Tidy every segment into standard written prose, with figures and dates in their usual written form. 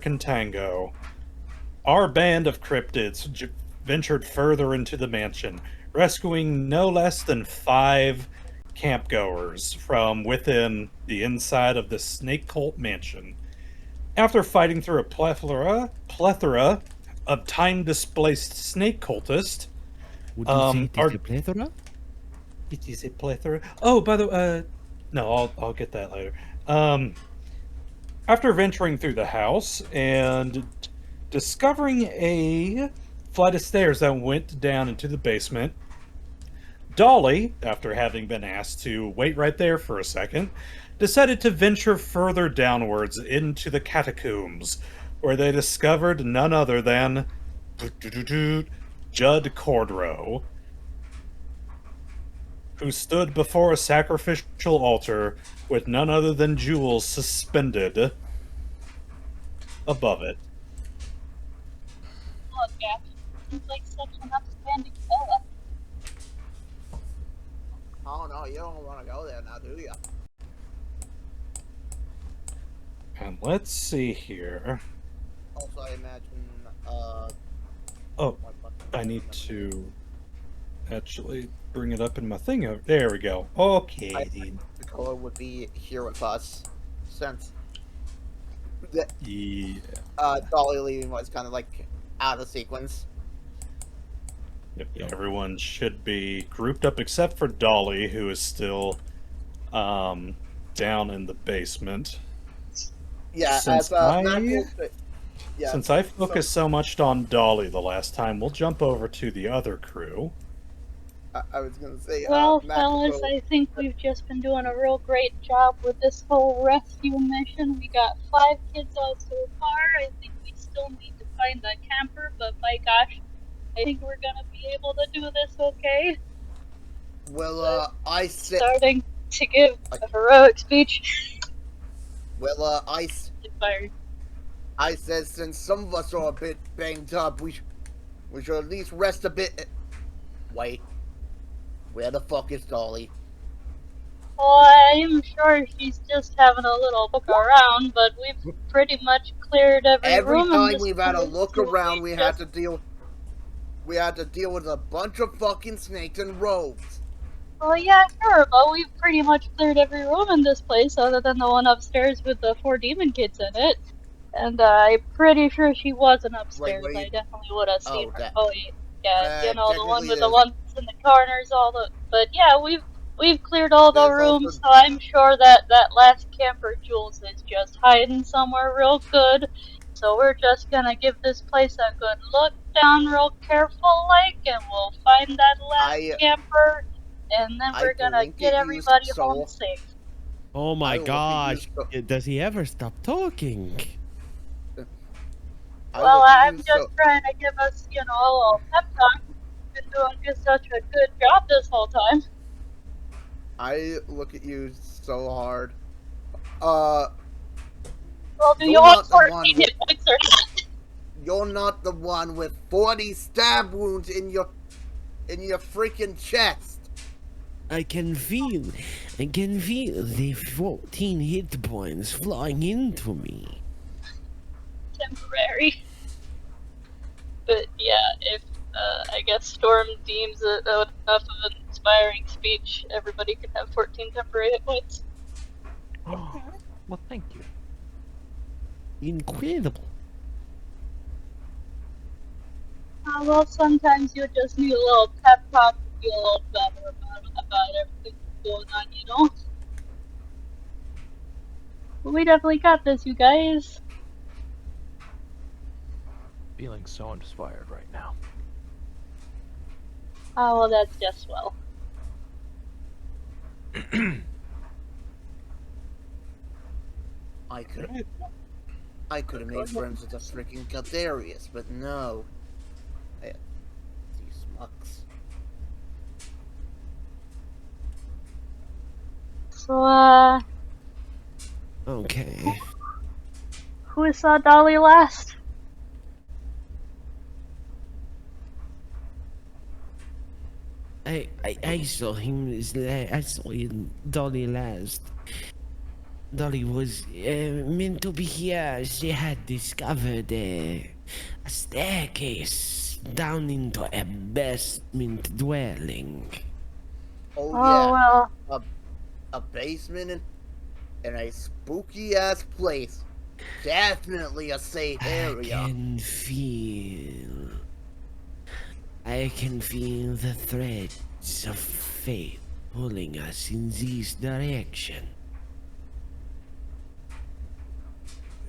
Contango, our band of cryptids ventured further into the mansion, rescuing no less than 5 campgoers from within the inside of the Snake Cult mansion. After fighting through a plethora of time-displaced snake cultists, Would you say it is our a plethora? it is a plethora. Oh, by the way, no, I'll get that later. After venturing through the house and discovering a flight of stairs that went down into the basement, Dolly, after having been asked to wait right there for a second, decided to venture further downwards into the catacombs, where they discovered none other than Judd Cordrow, who stood before a sacrificial altar with none other than jewels suspended above it. Look, Gap, seems like such an upstanding fella. Oh no, you don't want to go there now, do you? And let's see here. Also, I imagine, Oh, I need to actually bring it up in my thing. There we go. Okay, dude. the color would be here with us, since Yeah. Dolly leaving was kind of like out of sequence. Yep, everyone should be grouped up except for Dolly, who is still down in the basement. Yeah, Since yeah, Since I focused so much on Dolly the last time, we'll jump over to the other crew. I was gonna say, Well, Matt fellas, Nicole- I think we've just been doing a real great job with this whole rescue mission. We got 5 kids out so far. I think we still need to find the camper, but by gosh, I think we're gonna be able to do this okay. Well, I said, Starting to give a heroic speech. well, Inspired. I said, since some of us are a bit banged up, we should at least rest a bit. Wait, where the fuck is Dolly? Well, I'm sure she's just having a little look around, but we've pretty much cleared every room. Every in time this we've had a place, look so around, we had just- to deal with a bunch of fucking snakes and rogues. Well, yeah, sure, but we've pretty much cleared every room in this place other than the one upstairs with the 4 demon kids in it. And I'm pretty sure she wasn't upstairs. Wait, I definitely would have seen oh, her. that- Oh, yeah, you know, the one technically with the there's- ones in the corners, all the. But yeah, we've cleared all the There's rooms, also- so I'm sure that that last camper Jules is just hiding somewhere real good. So we're just gonna give this place a good look down real careful like, and we'll find that last camper, and then we're gonna blink get at you everybody so- home safe. Oh I my look at you gosh. so- Does he ever stop talking? Well, I'm just trying to give us, you know, a little pep talk. You've been doing just such a good job this whole time. I look at you so hard. Well, do You're you want not the one 14 hit points or not? You're not the one with 40 stab wounds in your freaking chest. I can feel the 14 hit points flying into me. Temporary. But yeah, if I guess Storm deems it enough of an inspiring speech, everybody can have 14 temporary hit points. Well, thank you. Incredible. Well, sometimes you just need a little pep talk to feel a little better about everything that's going on, you know? But we definitely got this, you guys. Feeling so inspired right now. Oh, well, that's just well. I could have made friends with the freaking Caldarius, but no. These mucks. So, Okay. who saw Dolly last? I saw him. I saw him Dolly last. Dolly was meant to be here. She had discovered a staircase down into a basement dwelling. Oh, Oh, yeah. well. A basement in a spooky ass place. Definitely a safe area. I can feel the threads of fate pulling us in this direction.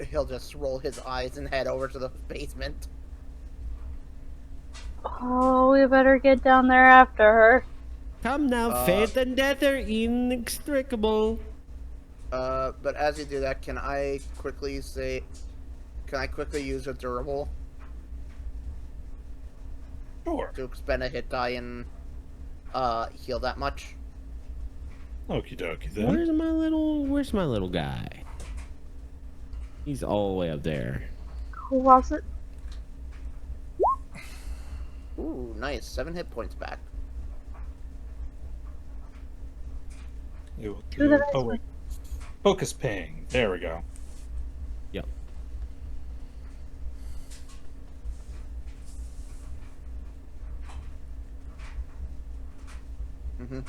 He'll just roll his eyes and head over to the basement. Oh, we better get down there after her. Come now, fate and death are inextricable. But as you do that, can I quickly use a durable Sure. to expend a hit die and heal that much? Okie dokie then. Where's my little guy? He's all the way up there. Who was it? Ooh, nice. 7 hit points back. It will To the do- oh, basement. wait. Focus ping. There we go. Yep. Mm-hmm.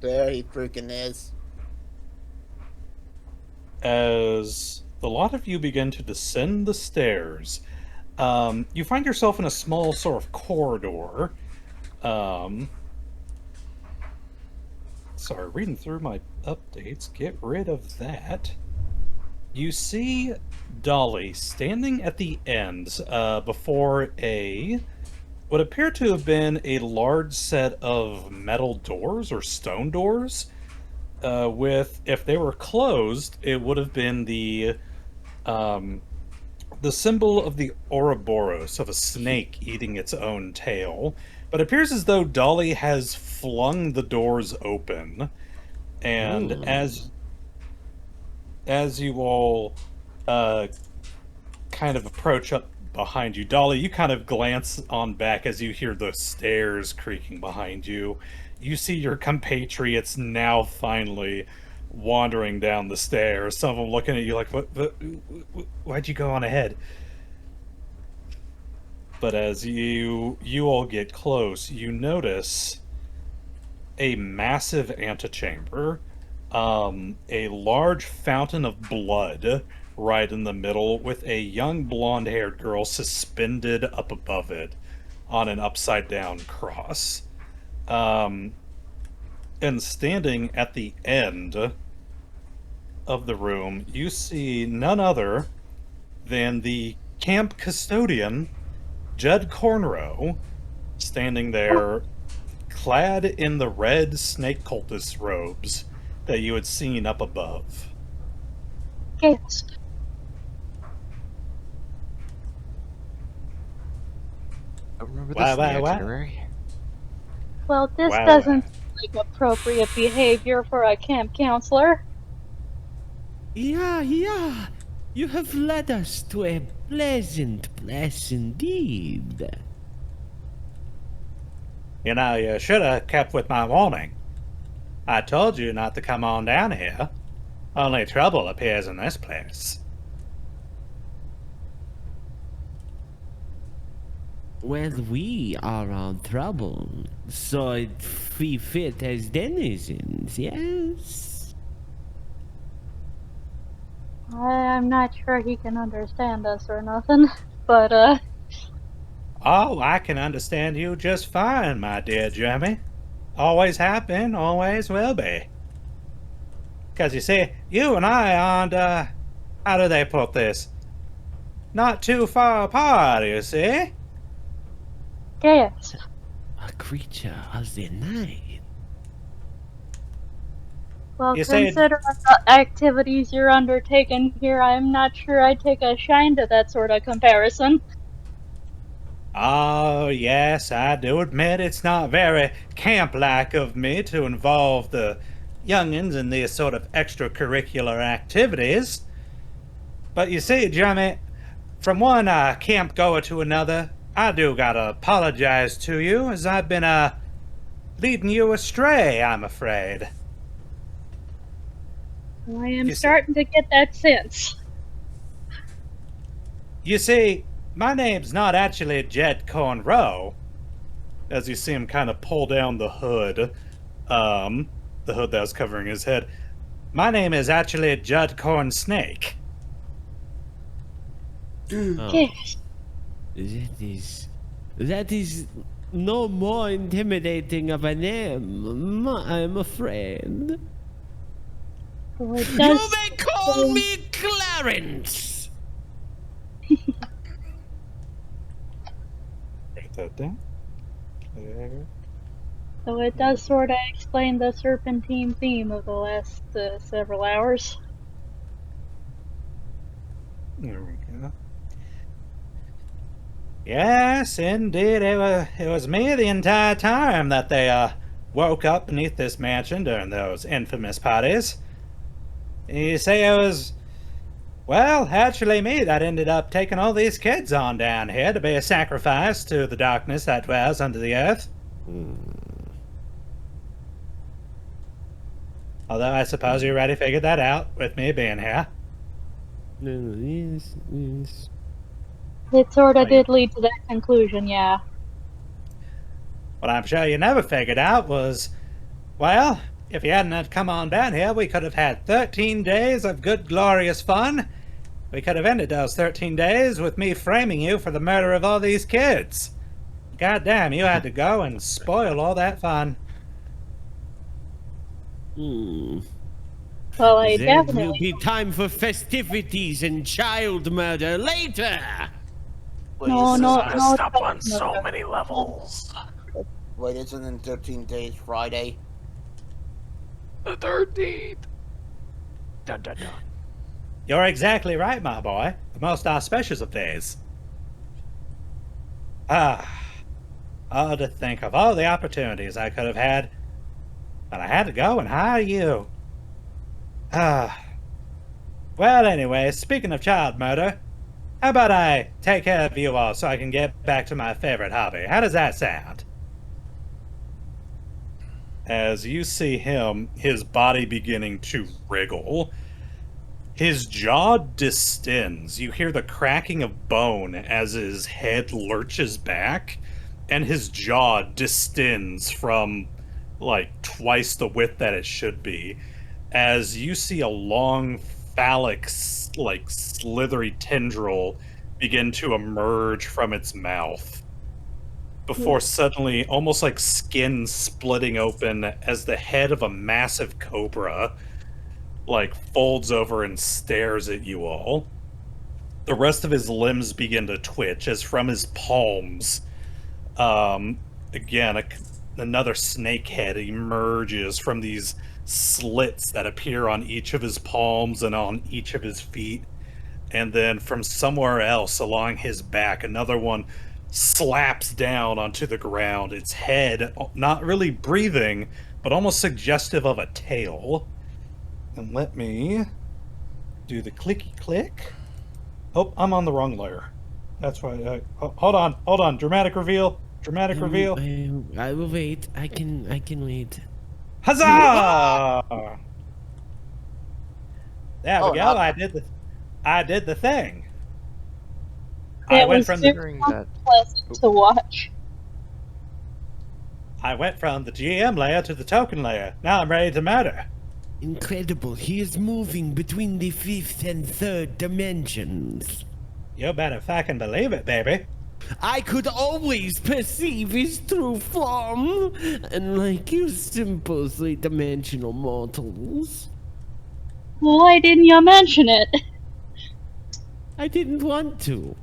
There he freaking is. As the lot of you begin to descend the stairs, you find yourself in a small sort of corridor. Sorry, reading through my updates. Get rid of that. You see Dolly standing at the end before what appear to have been a large set of metal doors or stone doors. With, if they were closed, it would have been the symbol of the Ouroboros, of a snake eating its own tail. But it appears as though Dolly has flung the doors open, and Ooh. as you all kind of approach up behind you, Dolly, you kind of glance on back as you hear the stairs creaking behind you. You see your compatriots now finally wandering down the stairs. Some of them looking at you like, why'd you go on ahead? But as you all get close, you notice a massive antechamber, a large fountain of blood right in the middle, with a young blonde-haired girl suspended up above it on an upside-down cross. And standing at the end of the room, you see none other than the camp custodian, Judd Cornrow, standing there, clad in the red snake cultist robes that you had seen up above. Gasp. I remember Why, this in the why, why? itinerary. Well, this Wow, doesn't wow. seem like appropriate behavior for a camp counselor. Yeah. You have led us to a pleasant place indeed. You know, you should have kept with my warning. I told you not to come on down here. Only trouble appears in this place. Well, we are on trouble, so we fit as denizens, yes? I'm not sure he can understand us or nothing, but, Oh, I can understand you just fine, my dear Jeremy. Always have been, always will be. 'Cause you see, you and I aren't, how do they put this? Not too far apart, you see? gasp. A creature of the night. Well, You said- considering the activities you're undertaking here, I'm not sure I'd take a shine to that sort of comparison. Oh, yes, I do admit it's not very camp-like of me to involve the youngins in these sort of extracurricular activities. But you see, Jeremy, from one camp goer to another, I do gotta apologize to you, as I've been, leading you astray, I'm afraid. I am You see- starting to get that sense. You see, my name's not actually Jed Cornrow. As you see him kind of pull down the hood that was covering his head. My name is actually Judd Corn Snake. Oh, Yes. that is no more intimidating of a name, I'm afraid. Well, it You does. may call me Clarence. Write that down. There. So it does sort of explain the serpentine theme of the last several hours. There we go. Yes, indeed, it was me the entire time that they woke up beneath this mansion during those infamous parties. You see, it was, well, actually me that ended up taking all these kids on down here to be a sacrifice to the darkness that dwells under the earth. Although I suppose you already figured that out with me being here. Yes, yes. It sort of did lead to that conclusion, yeah. What I'm sure you never figured out was, well, if you hadn't had come on down here, we could have had 13 days of good, glorious fun. We could have ended those 13 days with me framing you for the murder of all these kids. God damn, you had to go and spoil all that fun. Well, I There will definitely. be time for festivities and child murder later. No, no, Gotta no. stop on no, so no. many levels. Wait, isn't in 13 days Friday? The 13th. Dun dun dun. You're exactly right, my boy. The most auspicious of days. Oh, to think of all the opportunities I could have had, but I had to go and hire you. Well, anyway, speaking of child murder, how about I take care of you all so I can get back to my favorite hobby? How does that sound? As you see him, his body beginning to wriggle, his jaw distends. You hear the cracking of bone as his head lurches back, and his jaw distends from like twice the width that it should be, as you see a long phallic, like slithery tendril begin to emerge from its mouth before suddenly almost like skin splitting open as the head of a massive cobra like folds over and stares at you all. The rest of his limbs begin to twitch as from his palms, again, another snake head emerges from these slits that appear on each of his palms and on each of his feet. And then from somewhere else along his back, another one slaps down onto the ground, its head not really breathing, but almost suggestive of a tail. And let me do the clicky click. Oh, I'm on the wrong layer. That's why. Hold on. Dramatic reveal. Dramatic reveal. I will wait. I can wait. Huzzah! There we Oh, go. not- I did the thing. It I went was from super During that, pleasant to watch. I went from the GM layer to the token layer. Now I'm ready to murder. Incredible. He is moving between the 5th and 3rd dimensions. You better fucking believe it, baby. I could always perceive his true form, unlike you simple 3-dimensional mortals. Why didn't you mention it? I didn't want to.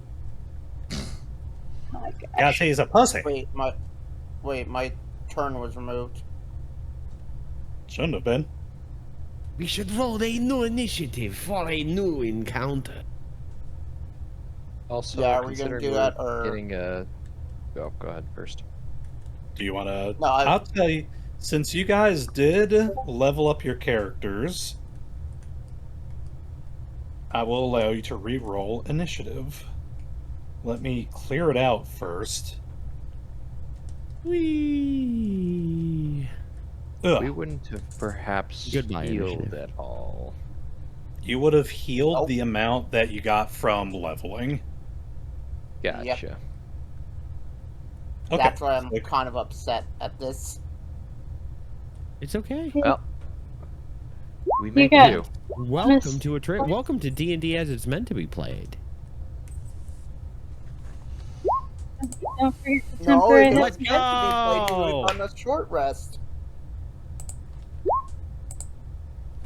My God. Guess he's a pussy. Wait, my turn was removed. Shouldn't have been. We should roll a new initiative for a new encounter. also, Yeah, are we gonna considering do we're that, or- getting a... Oh, go ahead first. Do you want to? No, I'll tell you. Since you guys did level up your characters, I will allow you to re-roll initiative. Let me clear it out first. Whee! Ugh. We wouldn't have perhaps Goodbye, healed initiative. at all. You would have healed Nope. the amount that you got from leveling. Gotcha. Okay. That's why I'm so- kind of upset at this. It's okay. Well, we make got- do. Welcome to welcome to D&D as it's meant to be played. Don't forget the No, temporary it was Let's meant to be played go! on a short rest.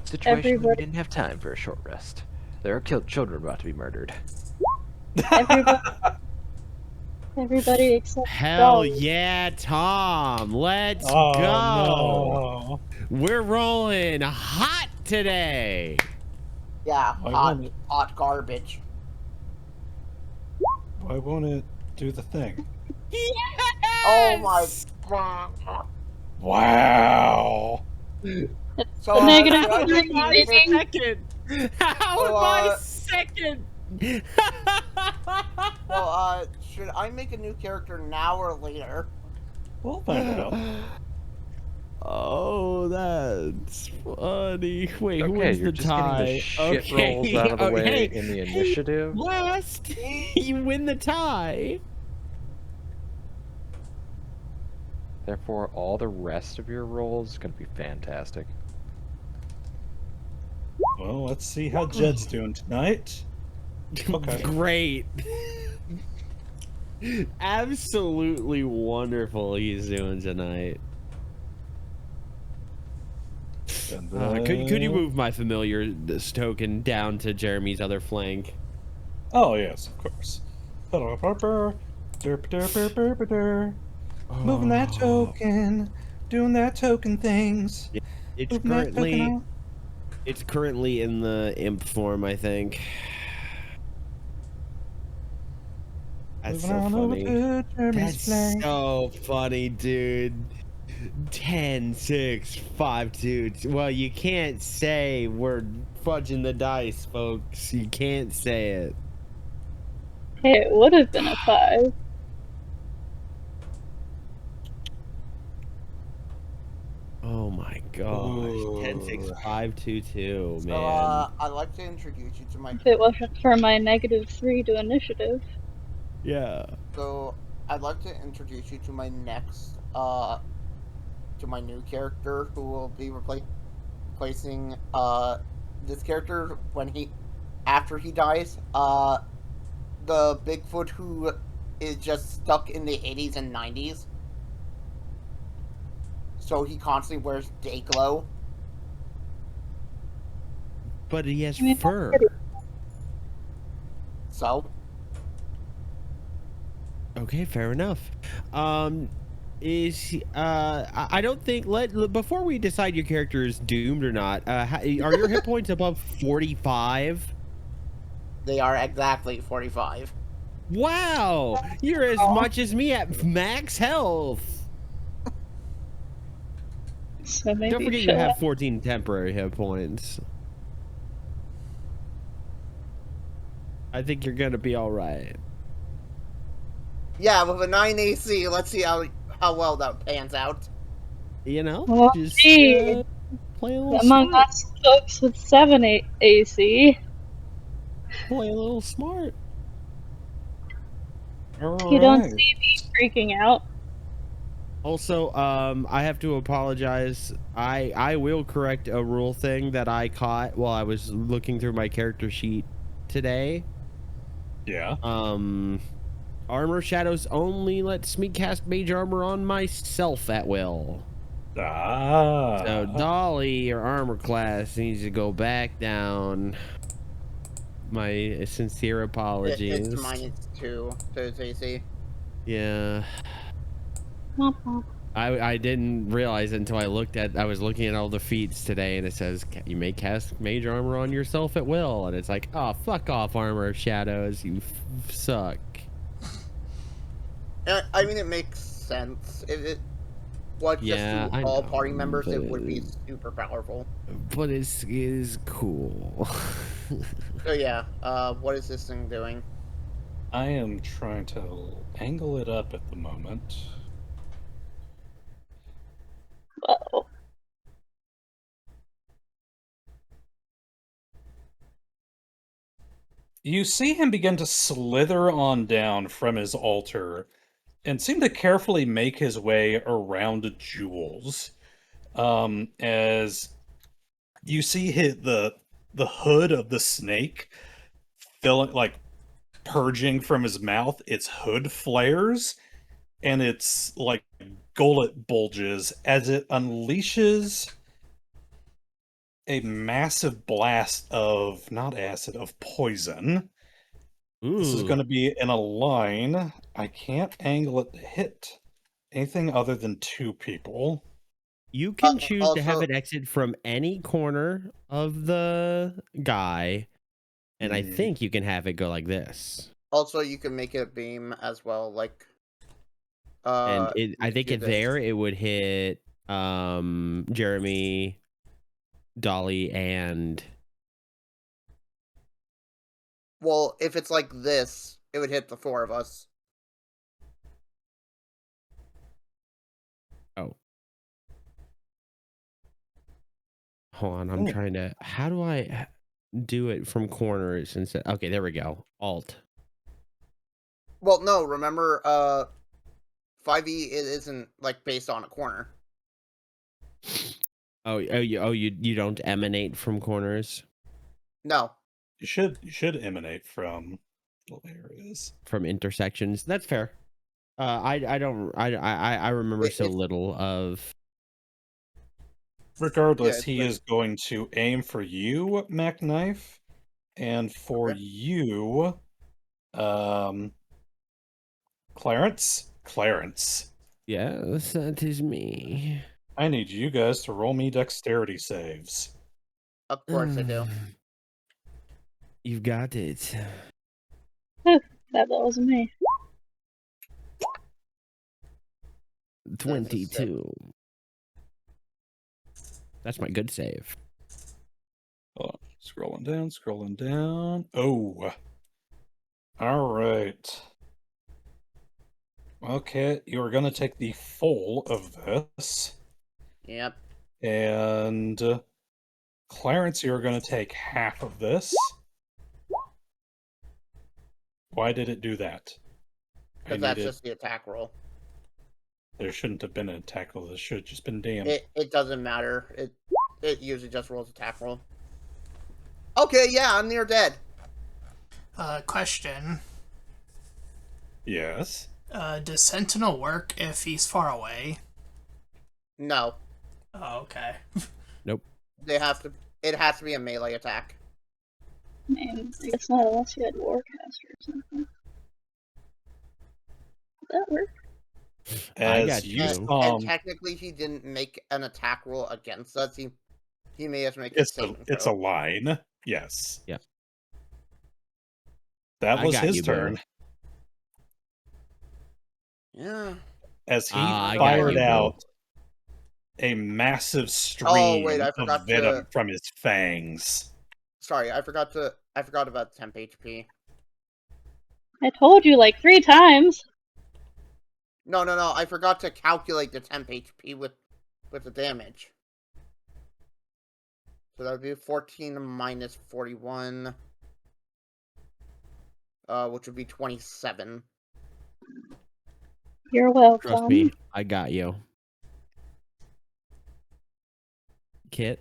Situation we Everybody- didn't have time for a short rest. There are children about to be murdered. Everybody except Hell Dolly. yeah, Tom. Let's Oh, go. no. We're rolling hot today. Yeah, Why hot, won't it? hot garbage. Why won't it do the thing? Oh my god. Wow. So, The negative should I three make a new rating. character- How So, am I second? well, should I make a new character now or later? We'll find out. Oh, that's funny. Wait, who Okay, wins you're the just tie? getting the shit rolls out of the way in the initiative. Last, you win the tie. Therefore, all the rest of your rolls is going to be fantastic. Well, let's see how Jed's doing tonight. Okay. Great. Absolutely wonderful he's doing tonight. Could you move my familiar this token down to Jeremy's other flank? Oh, yes, of course. Moving that token. Doing that token things. It's Moving that token currently out. it's currently in the imp form, I think. That's Moving so on over funny. to Jeremy's That's flank. so funny, dude. 10, 6, 5, 2. Well, you can't say we're fudging the dice, folks. You can't say it. Hey, it would have been a 5. Oh my gosh. 10, 6, 5, 2, 2, So, man. I'd like to introduce you to my. If it wasn't for my -3 to initiative. Yeah. So, I'd like to introduce you to my next, to my new character who will be replacing, this character after he dies. The Bigfoot who is just stuck in the 80s and 90s. So he constantly wears day glow. But he has I mean, fur. So, Okay, fair enough. I don't think before we decide your character is doomed or not. Are your hit points above 45? they are exactly 45. Wow, you're as much as me at max health. So maybe Don't forget you chill have out. 14 temporary hit points. I think you're gonna be all right. Yeah, with a 9 AC, let's see how well that pans out. You know, Well, just gee. play a little Among smart. us folks with 7 AC, Play a little smart. you don't see me freaking out. Also, I have to apologize. I will correct a rule thing that I caught while I was looking through my character sheet today. Yeah. Armor Shadows only lets me cast Mage Armor on myself at will. Ah. So Dolly, your armor class needs to go back down. My sincere apologies. It's -2 to its AC. Yeah. Womp womp. I didn't realize it until I was looking at all the feats today, and it says you may cast Mage Armor on yourself at will, and it's like, oh, fuck off, Armor of Shadows, you suck. I mean, it makes sense. If it was Yeah, just I to all know, party members, it would be but- super powerful. But it is cool. So yeah, what is this thing doing? I am trying to angle it up at the moment. Uh-oh. You see him begin to slither on down from his altar and seem to carefully make his way around Jules. As you see the hood of the snake filling, like, purging from his mouth, its hood flares and its like gullet bulges as it unleashes a massive blast of not acid, of poison. This is Ooh. going to be in a line. I can't angle it to hit anything other than 2 people. You can choose to have also- it exit from any corner of the guy, and I Mhm. think you can have it go like this. Also, you can make it a beam as well, like. And you I could think do it this. there it would hit Jeremy, Dolly, and Well, if it's like this, it would hit the 4 of us. hold on, I'm Oh. trying to. How do I do it from corners instead? Okay, there we go. Alt. Well, no, remember, 5e it isn't like based on a corner. You don't emanate from corners, No. You should emanate from little areas. from intersections. That's fair. I don't I remember so It's- little of. Regardless, it's he like- is going to aim for you, MacKnife, and for Okay. you, Clarence. Clarence. Yes, that is me. I need you guys to roll me dexterity saves. Of course I do. You've got it. That was me. 22. That's my good save. Hold on. Scrolling down. Oh. All right. Okay, you're going to take the full of this. Yep. And Clarence, you're going to take half of this. Why did it do that? Because that's just the attack roll. There shouldn't have been an attack roll. This should have just been damned. It doesn't matter. It usually just rolls attack roll. Okay, yeah, I'm near dead. Question. Yes. Does Sentinel work if he's far away? No. Oh, okay. It has to be a melee attack. Man, I guess not unless you had Warcaster or something. Would that work? As got you you. saw, And technically he didn't make an attack roll against us. He may have to make it's a line. Yes. Yeah. That I was got his you, bro. turn. Yeah. As he I got fired you, bro. out a massive stream Oh, wait, I of forgot venom to- from his fangs. Sorry, I forgot about temp HP. I told you like 3 times. No, I forgot to calculate the temp HP with the damage. So that would be 14 minus 41, which would be 27. You're welcome. Trust me, I got you. Kit,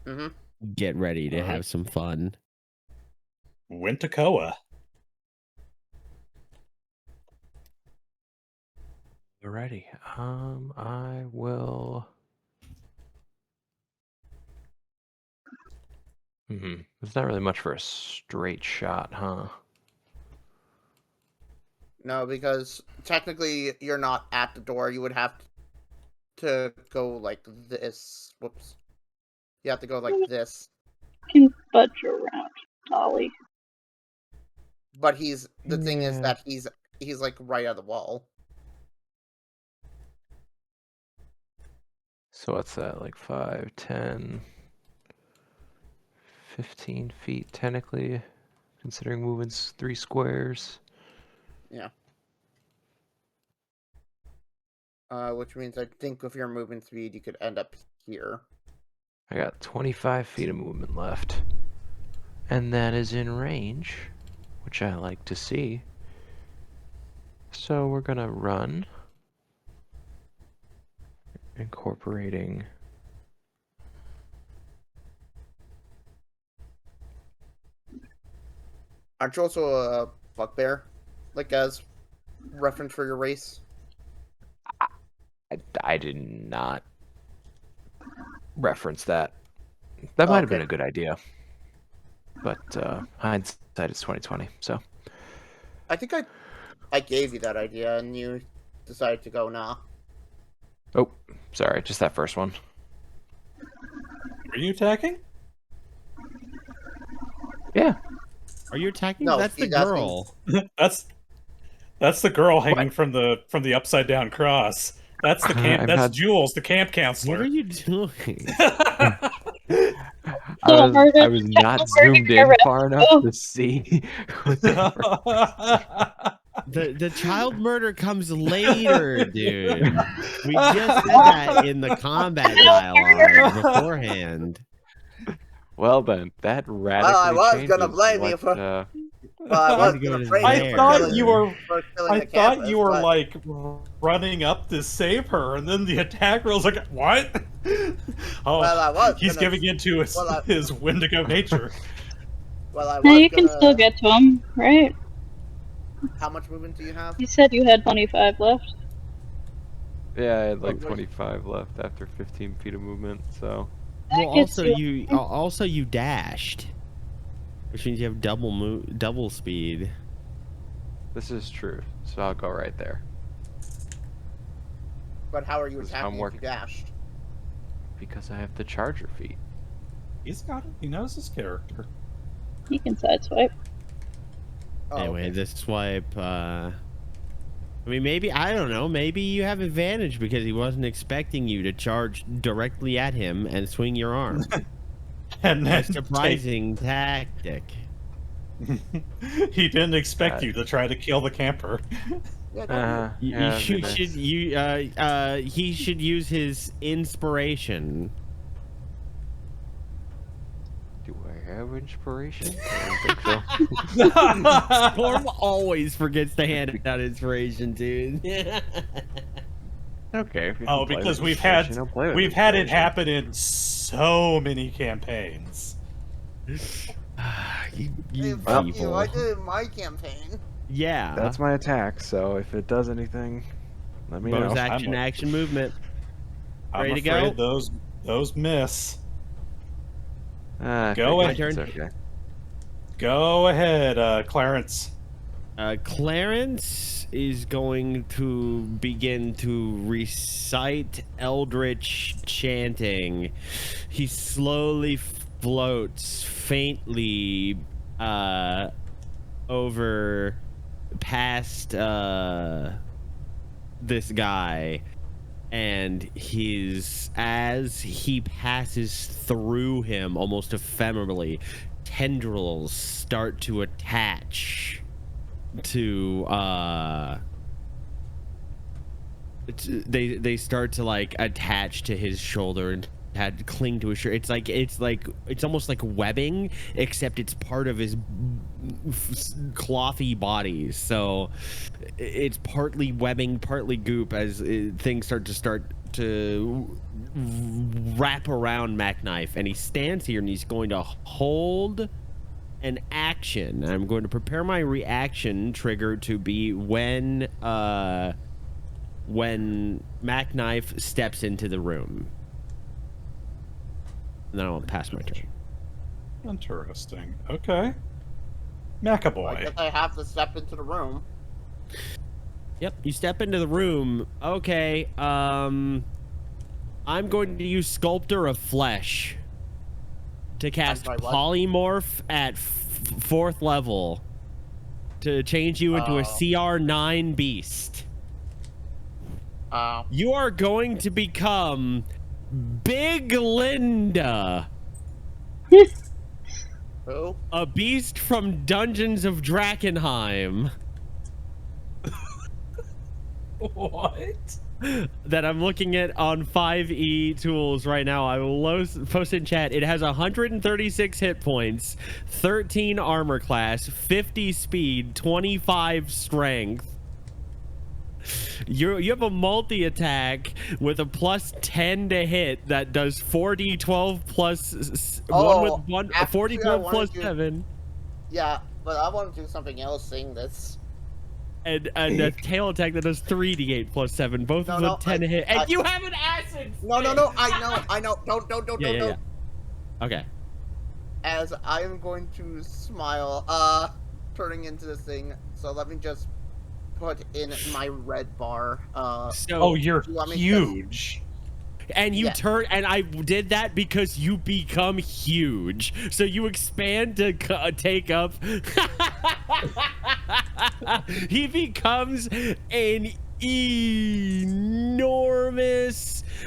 Mm-hmm. get ready to All right. have some fun. Wintekowa. Alrighty. I will. It's not really much for a straight shot, huh? No, because technically you're not at the door. You would have to go like this. Whoops. You have to go like this. You can budge around, Dolly. But the thing is Yeah. that he's like right at the wall. So what's that? Like 5, 10, 15 feet technically. considering movement's 3 squares. Yeah. Which means I think with your movement speed, you could end up here. I got 25 feet of movement left. And that is in range, which I like to see. So we're gonna run, incorporating Aren't you also a bugbear? Like, as reference for your race? I did not reference that. That might have been Okay. a good idea. But hindsight is 2020, so. I think I gave you that idea, and you decided to go now. Oh, sorry, just that first one. Are you attacking? Yeah. Are you attacking? No, That's the he's asking- girl. That's the girl hanging from the upside down cross. That's the camp. I'm That's not- Jules, the camp counselor. What are you doing? I was not zoomed in far enough to see. What The child murder comes later, dude. We just said that in the combat dialogue beforehand. Well then, that radically I was changes gonna blame you what, for- Well, I was Wendigo gonna is praise there. you I for thought killing- you were. for killing I the thought campus, you were but- like running up to save her, and then the attacker was like, "What?" Oh, Well, I was he's gonna- giving into his well, I- his Wendigo nature. Well, I was No, you can gonna- still get to him, right? How much movement do you have? You said you had 25 left. Yeah, I had like What- 25 left after 15 feet of movement, so. Well, gets also you dashed, which means you have double speed. This is true, so I'll go right there. But how are you This is attacking how I'm if you working. dashed? Because I have the charger feat. He's got it. He knows his character. You can sideswipe. Oh, Anyway, okay. this swipe, I mean, maybe, I don't know, maybe you have advantage because he wasn't expecting you to charge directly at him and swing your arm. And then A surprising tactic. he didn't expect you to try to kill the camper. Yeah, don't You, Yeah, you nice. should, he should use his inspiration. Do I have inspiration? I don't think so. Storm always forgets to hand out inspiration, dude. Okay. if you Oh, can play because with we've had inspiration, I'll play with we've had it inspiration. happen in so many campaigns. you Hey, fuck you, people. I did it in my campaign. Yeah. That's my attack, so if it does anything, let me Bonus know. action, action, movement. I'm Ready to afraid go? those miss. Ah, Go I think ahead. it's okay. Go ahead, Clarence. Clarence is going to begin to recite eldritch chanting. He slowly floats faintly over past this guy, and as he passes through him almost ephemerally, tendrils start to attach to they start to like attach to his shoulder and had cling to his shirt. It's almost like webbing, except it's part of his clothy body. So it's partly webbing, partly goop as things start to wrap around Mackknife, and he stands here and he's going to hold an action. I'm going to prepare my reaction trigger to be when Mackknife steps into the room. And then I'll pass my turn. Interesting. Okay. I Macaboy. guess I have to step into the room. Yep, you step into the room. Okay, I'm going to use Sculptor of Flesh to cast sorry, what? Polymorph at 4th level to change you into a Oh. CR9 beast. You are going to become Big Linda. Wait, Who? A beast from Dungeons of Drakkenheim. What? That I'm looking at on 5e tools right now. I will post in chat. It has 136 hit points, 13 armor class, 50 speed, 25 strength. You have a multi-attack with a plus 10 to hit that does 4d12 plus actually, 4d12 plus 7. Yeah, but I want to do something else seeing this. And a tail attack that does 3d8 plus 7, both of them 10 to hit. And you have an acid! No, I know. Don't. Yeah. Okay. As I am going to smile, turning into this thing. So let me just put in my red bar. Oh, you're huge. And you turn, and I did that because you become huge. So you expand to take up. He becomes an enormous.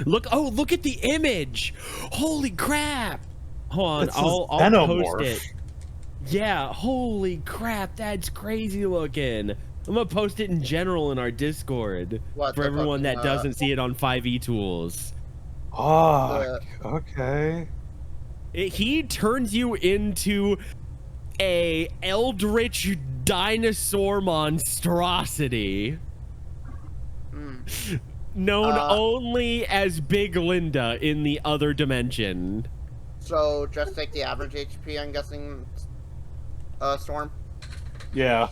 Look at the image. Holy crap. Hold on, I'll post it. Yeah, holy crap, that's crazy looking. I'm gonna post it in general in our Discord for everyone that doesn't see it on 5e tools. Oh, okay. He turns you into a eldritch dinosaur monstrosity known only as Big Linda in the other dimension. So just take the average HP, I'm guessing, Storm? Yeah.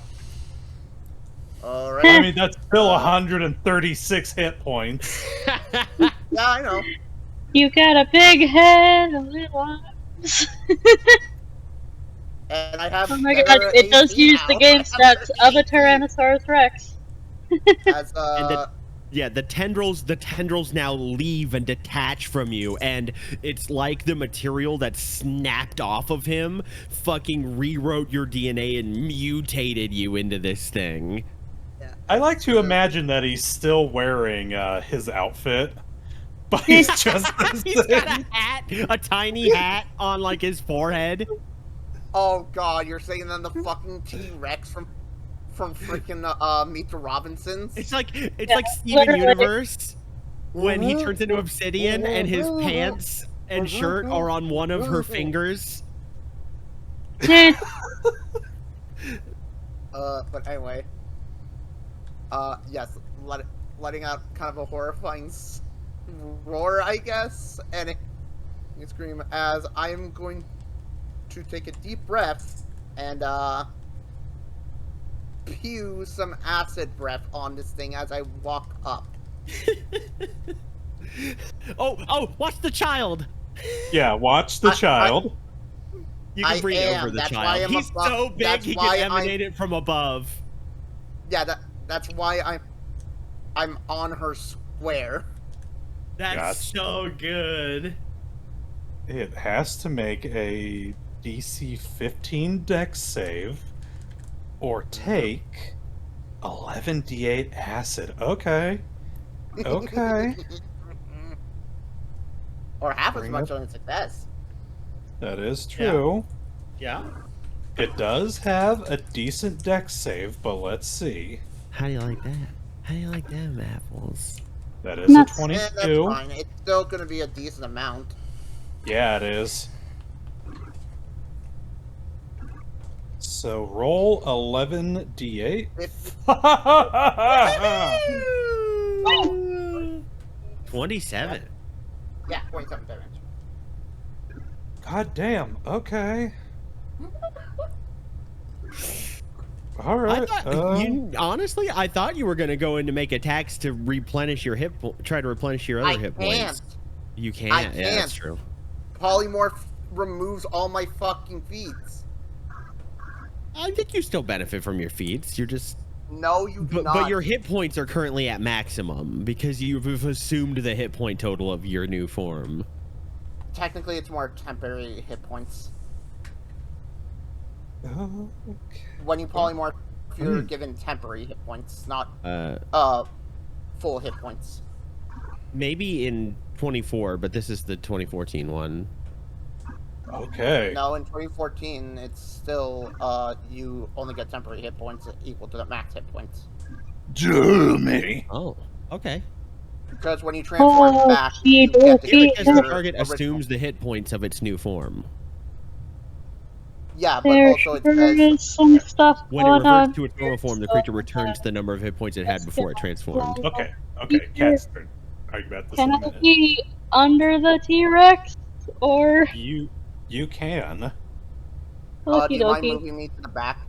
Alright. I mean, that's still 136 hit points. Yeah, I know. You got a big head, a little arms. And I have Oh my god, it does use the game stats of a Tyrannosaurus Rex. As, the tendrils now leave and detach from you, and it's like the material that snapped off of him fucking rewrote your DNA and mutated you into this thing. Yeah. I like to imagine that he's still wearing his outfit, but he's just He's got a hat, a tiny hat on like his forehead. Oh god, you're saying then the fucking T-Rex from freaking Meet the Robinsons? It's like Steven Universe when he turns into Obsidian and his pants and shirt are on one of her fingers. But anyway. Yes, letting out kind of a horrifying roar, I guess, and you scream as I am going to take a deep breath and pew some acid breath on this thing as I walk up. Oh, watch the child. Yeah, watch the child. You can breathe over the child. He's so big he can emanate it from above. Yeah, that's why I'm on her square. That's so good. It has to make a DC 15 dex save or take 11d8 acid. Okay. Okay. Or half as much on success. That is true. Yeah. It does have a decent dex save, but let's see. How do you like that? How do you like them apples? That is a 22. Yeah, that's fine. It's still going to be a decent amount. Yeah, it is. So roll 11d8. 27. Yeah, 27 damage. God damn. Okay. All right. Honestly, I thought you were gonna go in to make attacks to replenish your try to replenish your other hit points. You can't. I can't. Yeah, that's true. Polymorph removes all my fucking feats. I think you still benefit from your feats. You're just no, you do not. But your hit points are currently at maximum because you've assumed the hit point total of your new form. Technically, it's more temporary hit points. Okay. When you polymorph, you're given temporary hit points, not full hit points. Maybe in 24, but this is the 2014 one. Okay. No, in 2014, it's still you only get temporary hit points equal to the max hit points. Jeremy. Oh, okay. Because when you transform back, you get to Okie Because the your target original. assumes the hit points of its new form. Yeah, but There also it sure says is some stuff When it going reverts on to its here, normal form, the so, creature returns to the number of hit points it had just before it gonna transformed. fly Okay. over Okay. here. Cat's turn. Argue about this Can in a I minute. be under the T-Rex? Or You can. do okie you mind dokie? moving me to the back?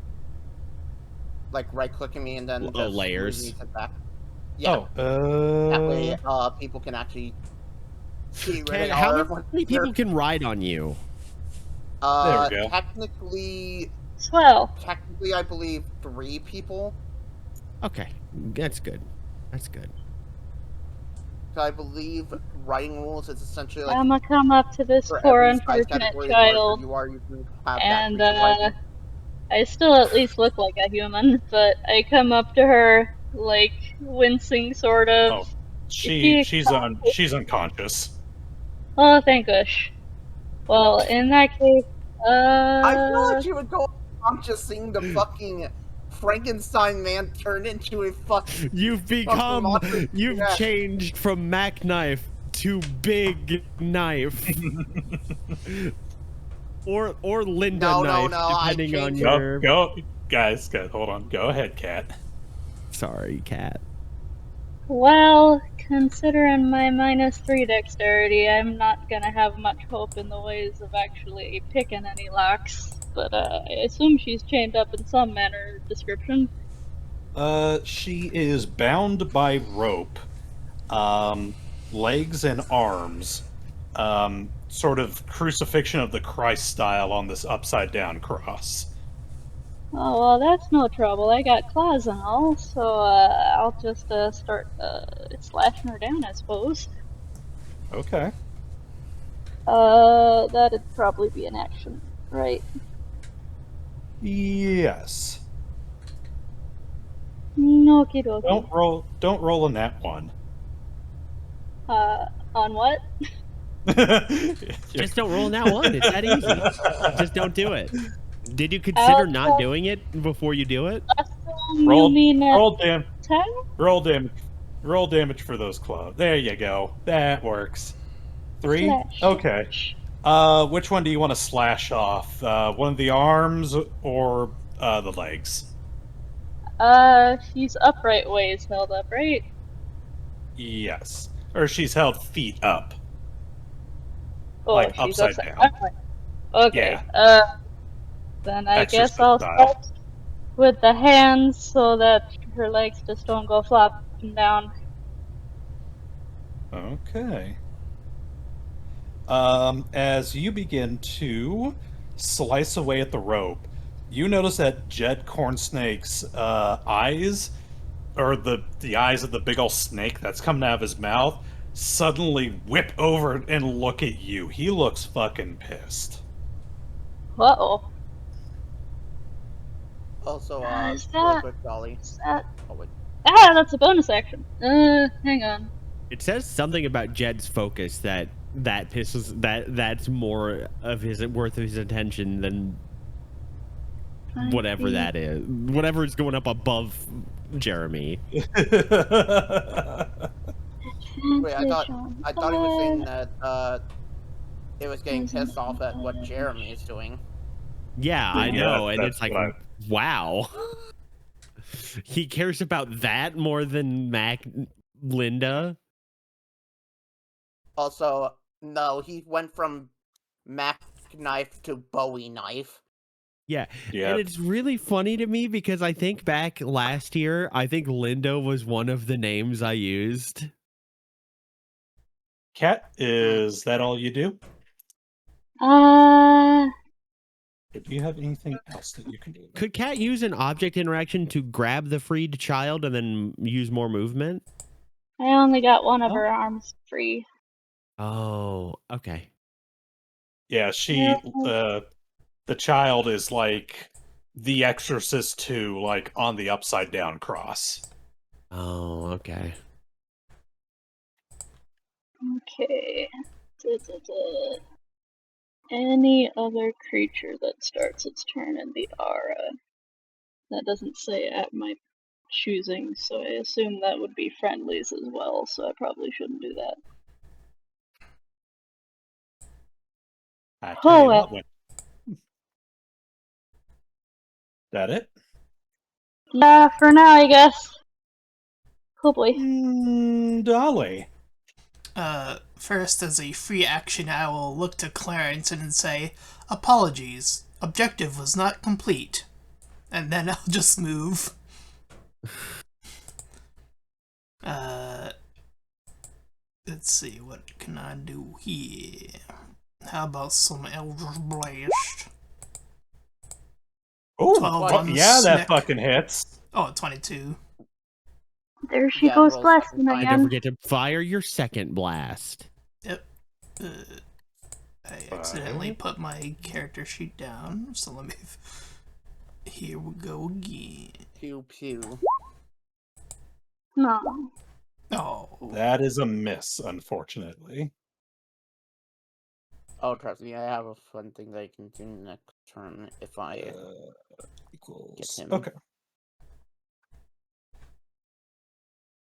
Like right-clicking me and then just moving Layers. me to the back. Yeah. Oh. That way, people can actually see where they How are. many people can ride on you? There we go. Swell. Technically, I believe 3 people. Okay, that's good. That's good. I believe writing rules is essentially like I'm gonna come up to this for poor every size unfortunate category of character child, you are, you can have that and creature writing. I still at least look like a human, but I come up to her, like, wincing sort of. Oh, Is she she's unconscious. Oh, thank gosh. Well, in that case, I feel like you would go unconscious seeing the fucking Frankenstein man turn into a fucking. You've changed from Mac Knife to Big Knife. or Linda No, Knife, I depending on changed your... Go, guys, hold on. Go ahead, Cat. Sorry, Cat. Well, considering my -3 dexterity, I'm not gonna have much hope in the ways of actually picking any locks. But I assume she's chained up in some manner or description. She is bound by rope, legs and arms, sort of crucifixion of the Christ style on this upside down cross. Oh, well, that's no trouble. I got claws and all, so I'll just start slashing her down, I suppose. Okay. That'd probably be an action, right? Yes. Okie dokie. Don't roll a nat one. On what? Just don't roll in that one. It's that easy. Just don't do it. Did you consider not doing it before you do it? Roll Roll damage for those claws. There you go. That works. 3? Slash. Okay. Which one do you want to slash off? One of the arms or the legs? She's upright ways held up, right? Yes. Or she's held feet up. Oh, Like she's upside down. upright. Okay. Yeah. Then I guess Exorcist I'll style. start with the hands so that her legs just don't go flopping down. Okay. As you begin to slice away at the rope, you notice that Jet Cornsnake's eyes, or the eyes of the big old snake that's coming out of his mouth, suddenly whip over and look at you. He looks fucking pissed. Uh-oh. Also, Is real that- quick, Dolly. That... Oh, wait. that's a bonus action. Hang on. It says something about Jed's focus that's more of his worth of his attention than whatever that is. Whatever is going up above Jeremy. Wait, I thought he was saying that it was getting pissed off at what Jeremy is doing. Yeah, I know, and that's it's like, what wow. He cares about that more than Linda. Also, no, he went from Mac knife to Bowie knife. Yeah, and it's really funny to me because I think back last year, I think Linda was one of the names I used. Cat, is that all you do? Do you have anything else that you can do? Could Cat use an object interaction to grab the freed child and then use more movement? I only got one of her arms free. Oh, okay. Yeah, the child is like the Exorcist 2, like on the upside down cross. Oh, okay. Okay. any other creature that starts its turn in the aura. That doesn't say at my choosing, so I assume that would be friendlies as well, so I probably shouldn't do that. I tell Oh you well. what, that it? Yeah, for now, I guess. Oh boy. Dolly. First, as a free action, I will look to Clarence and say, "Apologies. Objective was not complete." And then I'll just move. Let's see, what can I do here? How about some Eldritch Blast? Oh, 12 on the yeah, that snick. fucking hits. Oh, 22. There she Yeah, goes roll blasting second time. And don't again. forget to fire your second blast. Yep. I accidentally put my character sheet down, so let me... Here we go again. Pew pew. No. Oh. That is a miss, unfortunately. Oh, trust me, I have a fun thing that I can do next turn if I Equals. get him. Okay.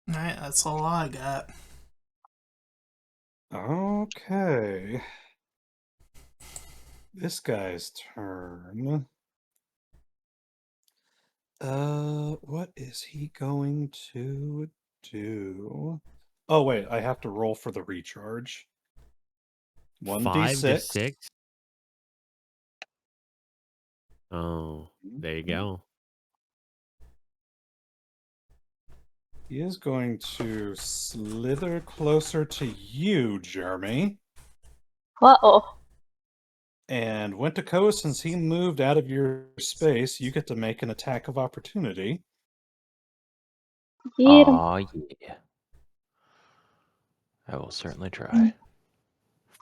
Alright, that's all I got. Okay. This guy's turn. What is he going to do? Oh, wait, I have to roll for the recharge. 5 to 1d6. 6. Oh, there you go. He is going to slither closer to you, Jeremy. Uh-oh. And Wintekowa, since he moved out of your space, you get to make an attack of opportunity. Get him. Aw, yeah. I will certainly try.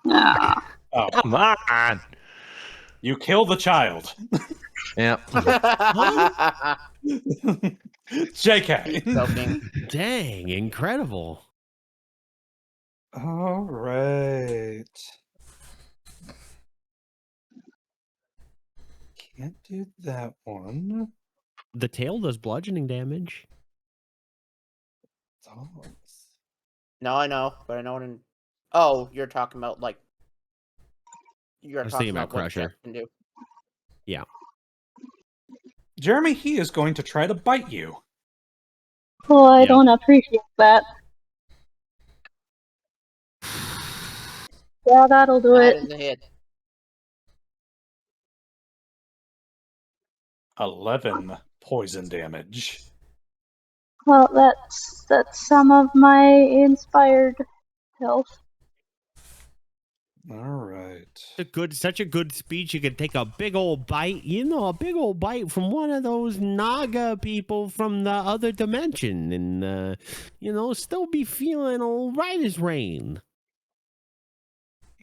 Ah. Oh, Come on! you kill the child. Yep. JK. Joking. Dang, incredible. All right. Can't do that one. The tail does bludgeoning damage. Dogs. No, I know, but I know what in... Oh, you're talking about, like... You're was talking thinking about about what Crusher. Jeff can do. Yeah. Jeremy, he is going to try to bite you. Oh, I Yep. don't appreciate that. Yeah, that'll do That it. is a hit. 11 poison damage. Well, that's some of my inspired health. All right. Such a good speech. You could take a big old bite, a big old bite from one of those Naga people from the other dimension, and still be feeling all right as rain.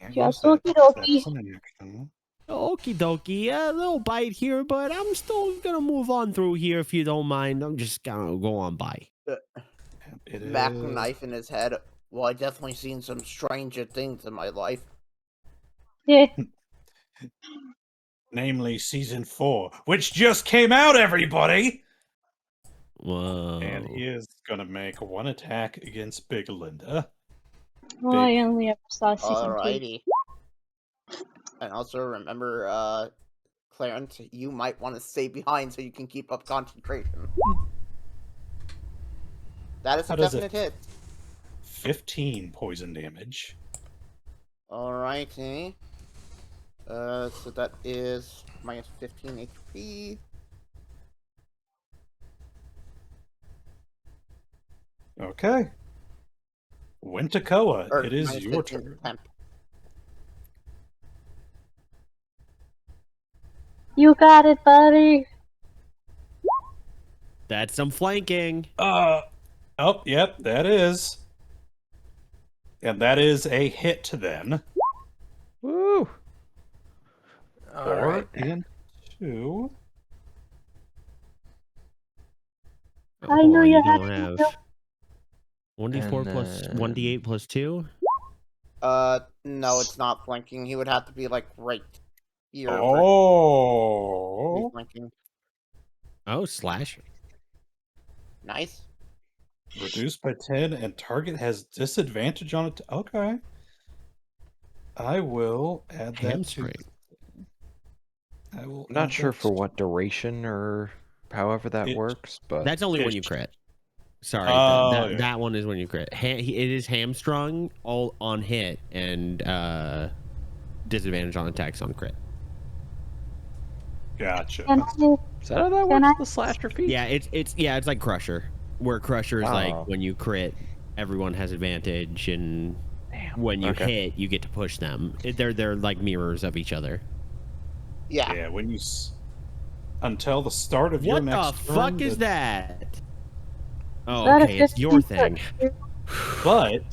Can't Just use that. okie dokie. That's an action. Okie dokie, a little bite here, but I'm still gonna move on through here if you don't mind. I'm just gonna go on by. It Mac is. knife in his head. Well, I definitely seen some stranger things in my life. Yeah. Namely, season 4, which just came out, everybody. Whoa. And he is going to make one attack against Big Linda. Well, I only ever saw season 2. Alrighty. And also remember, Clarence, you might want to stay behind so you can keep up concentration. That is How a does it- definite hit. 15 poison damage. Alrighty. So that is minus 15 HP. Okay. Wintekowa, Or it is minus your 15 turn. temp. You got it, buddy. That's some flanking. Oh, yep, that is. And that is a hit then. Woo! All 4 right. and 2. I know you had don't it, have Bill. 1d4 And plus then- 1d8 plus 2. No, it's not flanking. He would have to be like right here for it to be Oh. flanking. Oh, slash. Nice. Reduced by 10 and target has disadvantage on it. Okay. I will add that to. Hamstring. I will I'm not add sure that for to- what duration or however that It- works, but That's only when you Ish. crit. Sorry, Oh, that yeah. that one is when you crit. It is hamstrung all on hit and disadvantage on attacks on crit. Gotcha. Can I, is that how that Can works? I- The slasher feat? Yeah, it's like Crusher, where Crusher is like Oh. when you crit, everyone has advantage, and Damn. when you Okay. hit, you get to push them. They're like mirrors of each other. Yeah. Yeah, when you until the start of your What the next fuck turn, is that? Oh, that a okay, it's your 15 thing. foot-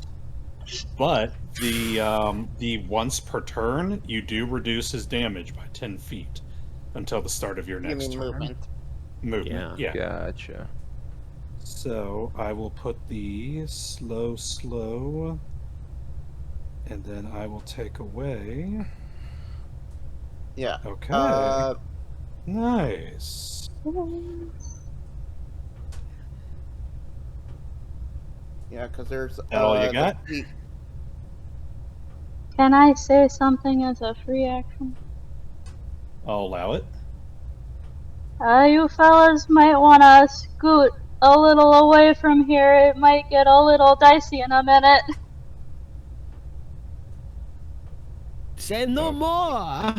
But the once per turn, you do reduce his damage by 10 feet until the start of your You next mean turn. movement? Movement. Yeah. Gotcha. So I will put the slow, and then I will take away. Yeah. Okay. Nice. Yeah, because there's That all you the got? Can I say something as a free action? I'll allow it. You fellas might want to scoot a little away from here. It might get a little dicey in a minute. Say no more.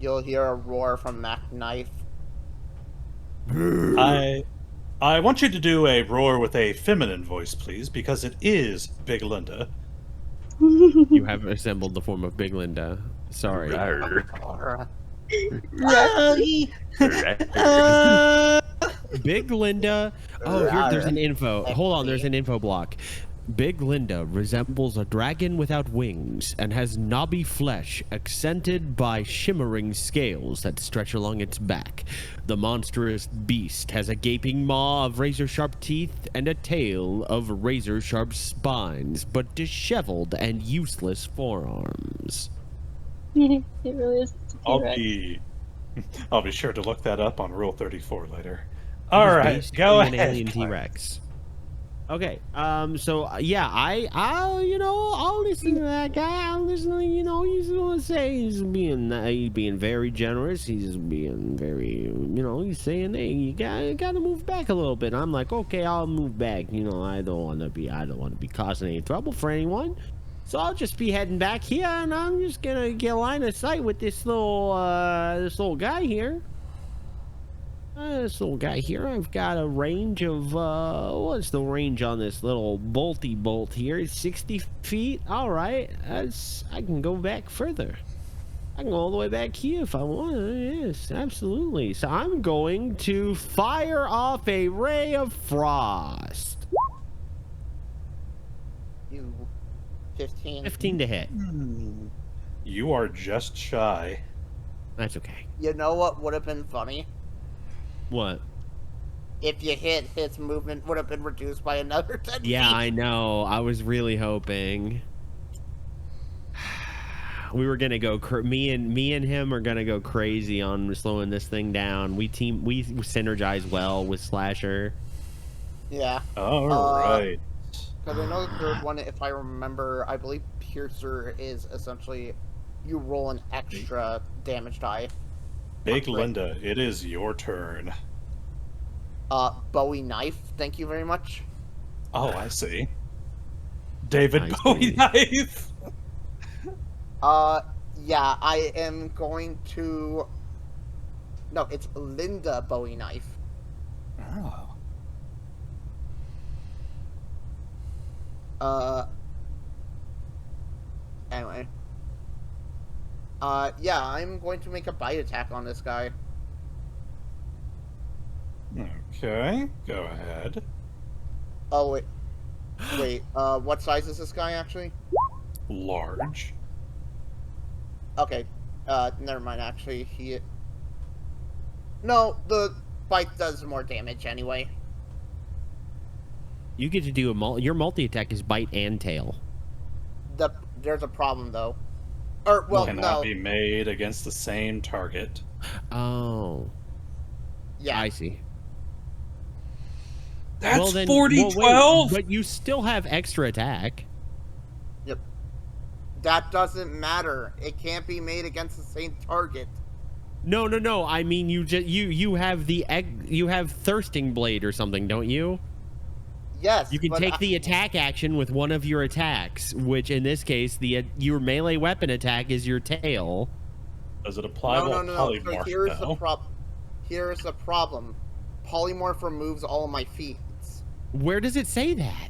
You'll hear a roar from Knife. I want you to do a roar with a feminine voice, please, because it is Big Linda. You have assembled the form of Big Linda. Sorry. Big Linda. Oh, here, there's an info. Hold on, there's an info block. Big Linda resembles a dragon without wings and has knobby flesh accented by shimmering scales that stretch along its back. The monstrous beast has a gaping maw of razor-sharp teeth and a tail of razor-sharp spines, but disheveled and useless forearms. It really is. It's a I'll be sure to look that up on Rule 34 later. It All is right, basically go an ahead. alien T-Rex. Okay, so yeah, I'll listen to that guy. I'll listen to, he's gonna say he's being very generous. He's being very, he's saying, hey, you gotta move back a little bit. I'm like, okay, I'll move back. I don't want to be causing any trouble for anyone. So I'll just be heading back here, and I'm just gonna get a line of sight with this little guy here. This little guy here, I've got a range of, what's the range on this little bolty bolt here? It's 60 feet. All right, I can go back further. I can go all the way back here if I want. Yes, absolutely. So I'm going to fire off a ray of frost. You 15. 15 to hit. You are just shy. That's okay. You know what would have been funny? What? If you hit, his movement would have been reduced by another 10 Yeah, feet. I know. I was really hoping. We were gonna go. Me and him are gonna go crazy on slowing this thing down. We synergize well with Slasher. Yeah. All right. Because I know the third one, if I remember, I believe Piercer is essentially you roll an extra damage die. Big Linda, it is your turn. Bowie Knife, thank you very much. Oh, I see. David Nice, Bowie baby. Knife. Yeah, I am going to... No, it's Linda Bowie Knife. Oh. Anyway. Yeah, I'm going to make a bite attack on this guy. Okay, go ahead. Oh, wait. Wait, what size is this guy, actually? Large. Okay, never mind, actually, he... No, the bite does more damage anyway. You get to do your multi attack is bite and tail. The there's a problem though. Or well, Cannot no, be made against the same target. Oh, yeah. I see. That's well, then, 40-12? Well, wait, but you still have extra attack. Yep. That doesn't matter. It can't be made against the same target. No. I mean, you have you have thirsting blade or something, don't you? Yes. You can take the attack action with one of your attacks, which in this case, your melee weapon attack is your tail. Does it apply while No. polymorph, So here's though? here's the problem. Polymorph removes all of my feats. Where does it say that?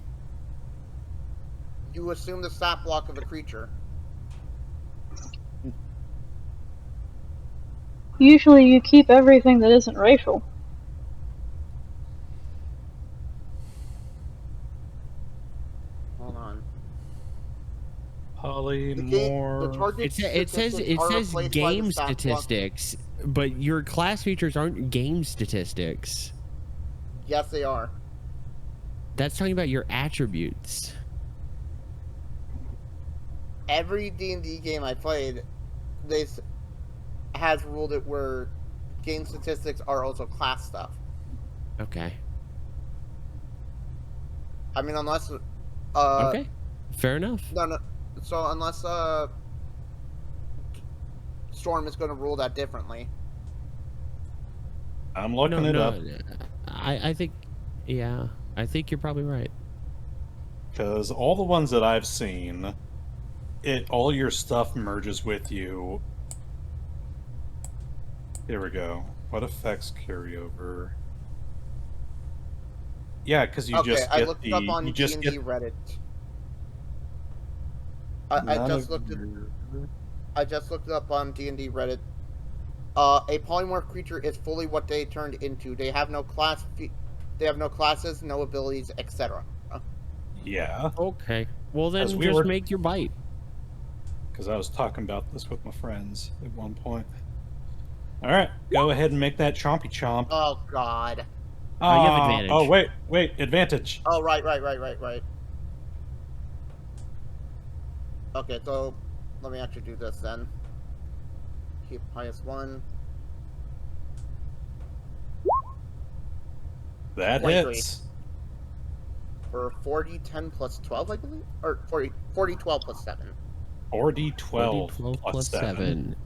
You assume the stat block of a creature. Usually you keep everything that isn't racial. Hold on. Polymorph. The target It says statistics are replaced by the game stat block. statistics, but your class features aren't game statistics. Yes, they are. That's talking about your attributes. Every D&D game I played, has ruled it where game statistics are also class stuff. Okay. I mean, unless Okay. Fair enough. no. So unless Storm is going to rule that differently. I'm looking it up. I think, yeah, I think you're probably right. Because all the ones that I've seen, all your stuff merges with you. Here we go. What effects carry over? Yeah, because you just get I looked it up on you just D&D get Reddit. I just looked it up on D&D Reddit. A polymorph creature is fully what they turned into. They have no class. They have no classes, no abilities, etc. Yeah. Okay. Well, then As we just were- make your bite. Because I was talking about this with my friends at one point. All right, go ahead and make that chompy chomp. Oh God. Oh, you have advantage. Oh wait, advantage. Oh right. Okay, so let me actually do this then. Keep -1. That 23. hits. For 40, 10 plus 12, I believe? Or 40, 12 plus 7. 4d12 12 plus 7.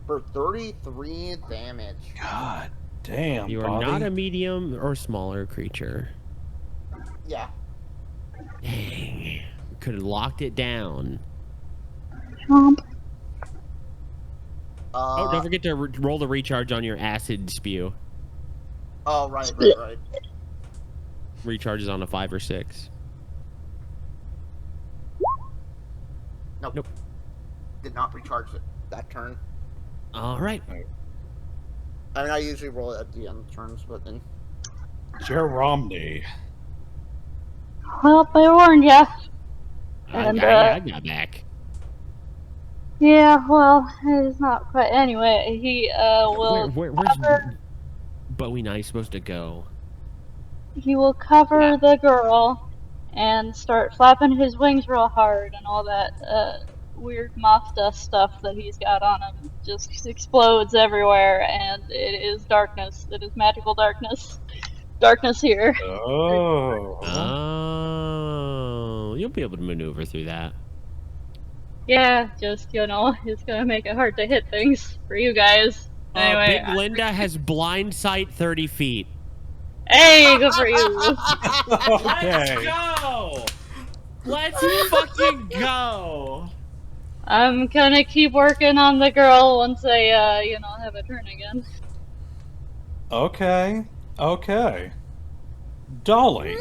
For 33 damage. God damn, You are Bobby. not a medium or smaller creature. Yeah. Dang. Could have locked it down. Chomp. Oh, don't forget to roll the recharge on your acid spew. Oh, right. Recharges on a 5 or 6. Nope. Did not recharge it that turn. All right. I mean, I usually roll it at the end of turns, but then... Jeromney. Well, I warned ya. I And, got back. Yeah, well, it's not quite. Anyway, he will Where's cover, Bowie and I supposed to go? he will cover the girl and start flapping his wings real hard, and all that weird moth dust stuff that he's got on him just explodes everywhere, and it is darkness. It is magical darkness. Darkness here. Oh. Oh, you'll be able to maneuver through that. Yeah, just, it's gonna make it hard to hit things for you guys. Anyway, Big Linda has blind sight 30 feet. hey, good for you. Okay. Let's go! Let's fucking go! I'm gonna keep working on the girl once I, have a turn again. Okay. Dolly.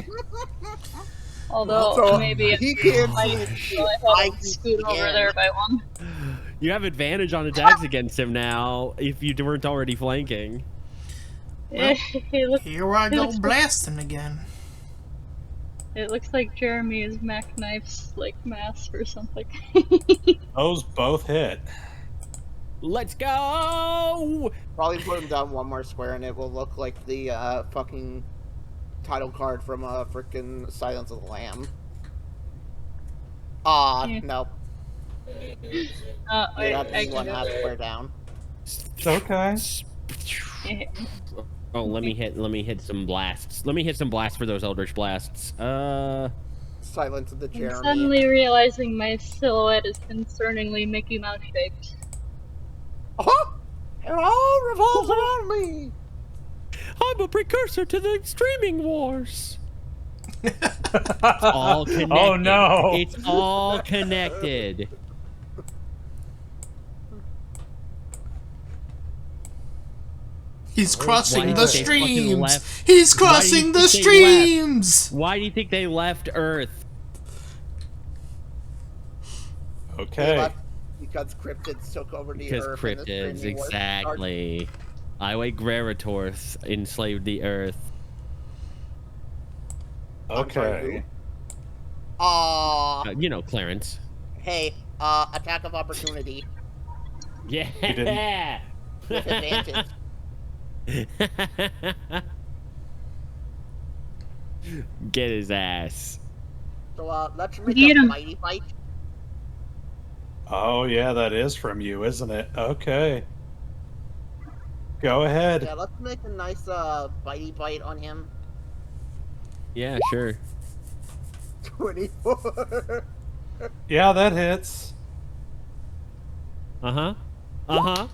Although, So, maybe he can't I see. might scoot over there by one. You have advantage on attacks against him now, if you weren't already flanking. Well, It Here I go looks- blasting again. looks like Jeremy's Mac Knife's, mask or something. Those both hit. Let's go! Probably put him down one more square and it will look like the fucking title card from frickin' Silence of the Lamb. Yeah. No. You have to I be one can half go. square down. Okay. Oh, let me hit some blasts. Let me hit some blasts for those Eldritch blasts. Silence of the I'm Jeremy. suddenly realizing my silhouette is concerningly Mickey Mouse shaped. Oh! It all revolves around me! I'm a precursor to the streaming wars. It's all connected. Oh no! It's all connected. He's crossing Why the did they fucking streams. left- He's Why do you crossing the think they left? streams. Why do you think they left Earth? They Okay. left because cryptids took over the Because Earth. and the cryptids, streaming wars started. exactly. Aiueghrerr'itorth enslaved the Earth. I'm sorry, Okay. You know, Clarence. Hey, attack of opportunity Yeah. with advantage. Get his ass. So, let's make Get a 'em. mighty fight. Oh yeah, that is from you, isn't it? Okay. Go ahead. Yeah, let's make a nice, bitey bite on him. Yeah, sure. 24. Yeah, that hits. Uh-huh. Uh-huh.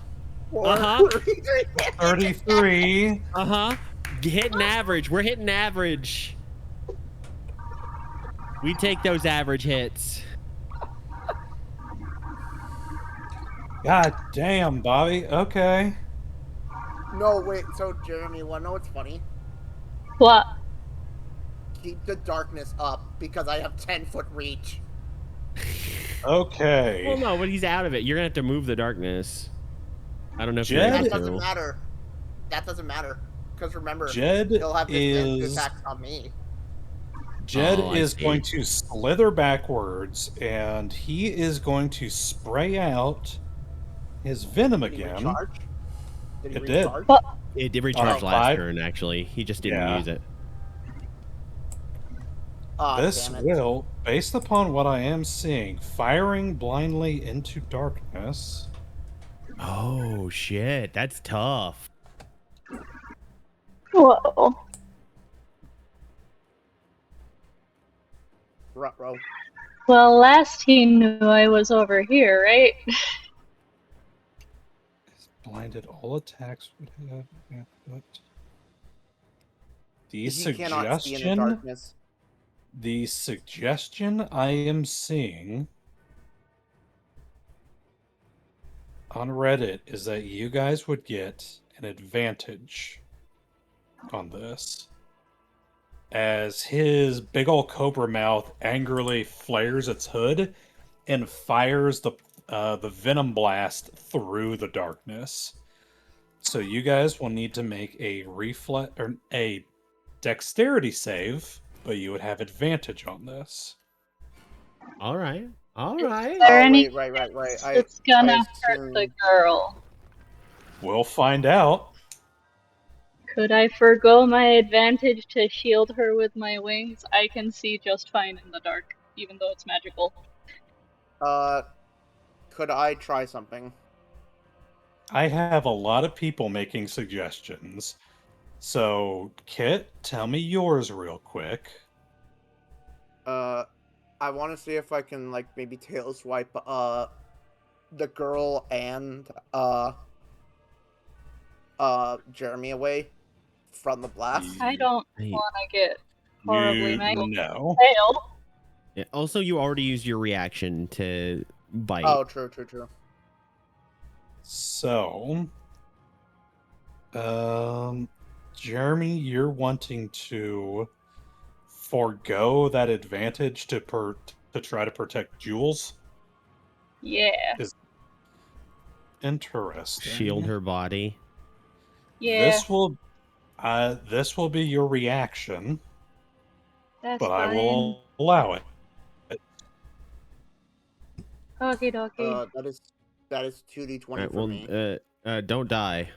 33. Uh-huh. Hitting average. We're hitting average. We take those average hits. God damn, Bobby. Okay. No, wait, so Jeremy, wanna know what's funny? What? Keep the darkness up, because I have 10-foot reach. Okay. Well, no, but he's out of it. You're gonna have to move the darkness. I don't know if Jed- you're That able doesn't to. matter. That doesn't matter. Because remember, Jed he'll have disadvantage is attacks on me. Jed Oh, I is see. going to slither backwards, and he is going to spray out his venom Did he again. recharge? Did he It did. recharge? What? It did recharge Oh, last 5? turn, actually. He just didn't Yeah. use it. This Damn it. will, based upon what I am seeing, firing blindly into darkness. Oh, shit. That's tough. Whoa. Ruh-roh. Well, last he knew I was over here, right? Blinded all attacks would have. Yeah, what? The He cannot see in the suggestion. darkness. The suggestion I am seeing on Reddit is that you guys would get an advantage on this, as his big ol' cobra mouth angrily flares its hood and fires the venom blast through the darkness. So you guys will need to make a dexterity save, but you would have advantage on this. All right. All Is right. there Oh, any right. It's gonna I hurt the assumed- girl. We'll find out. Could I forgo my advantage to shield her with my wings? I can see just fine in the dark, even though it's magical. Could I try something? I have a lot of people making suggestions. So, Kit, tell me yours real quick. I want to see if I can, like, maybe tail swipe, the girl and, Jeremy away from the blast. I don't Hey. want to get horribly mangled. No. Fail. Yeah, also, you already used your reaction to bite. Oh, true. So, Jeremy, you're wanting to forego that advantage to try to protect Jules? Yeah. Interesting. Shield her body. Yeah. This will be your reaction, That's but fine. I will allow it. Okie dokie. That is 2d20 All right, for me. don't die.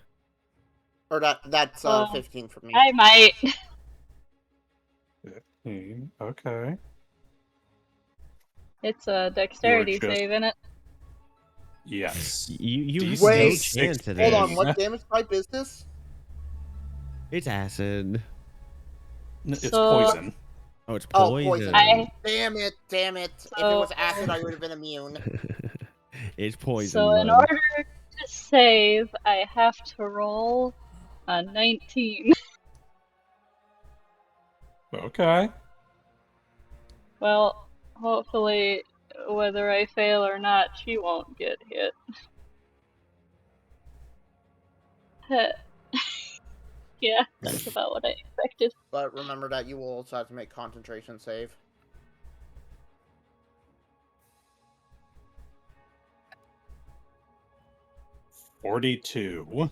Or that's Oh, 15 for me. I might. Okay. It's a dexterity just- save, isn't it? Yes. You have Wait, no chance at Hold this. on, what damage type is this? It's acid. It's So- poison. Oh, it's Oh, poison. poison. Damn it. If it was So- acid, I would have been immune. It's poison. So in bud. order to save, I have to roll a 19. Okay. Well, hopefully, whether I fail or not, she won't get hit. Yeah, that's about what I expected. But remember that you will also have to make concentration save. $42.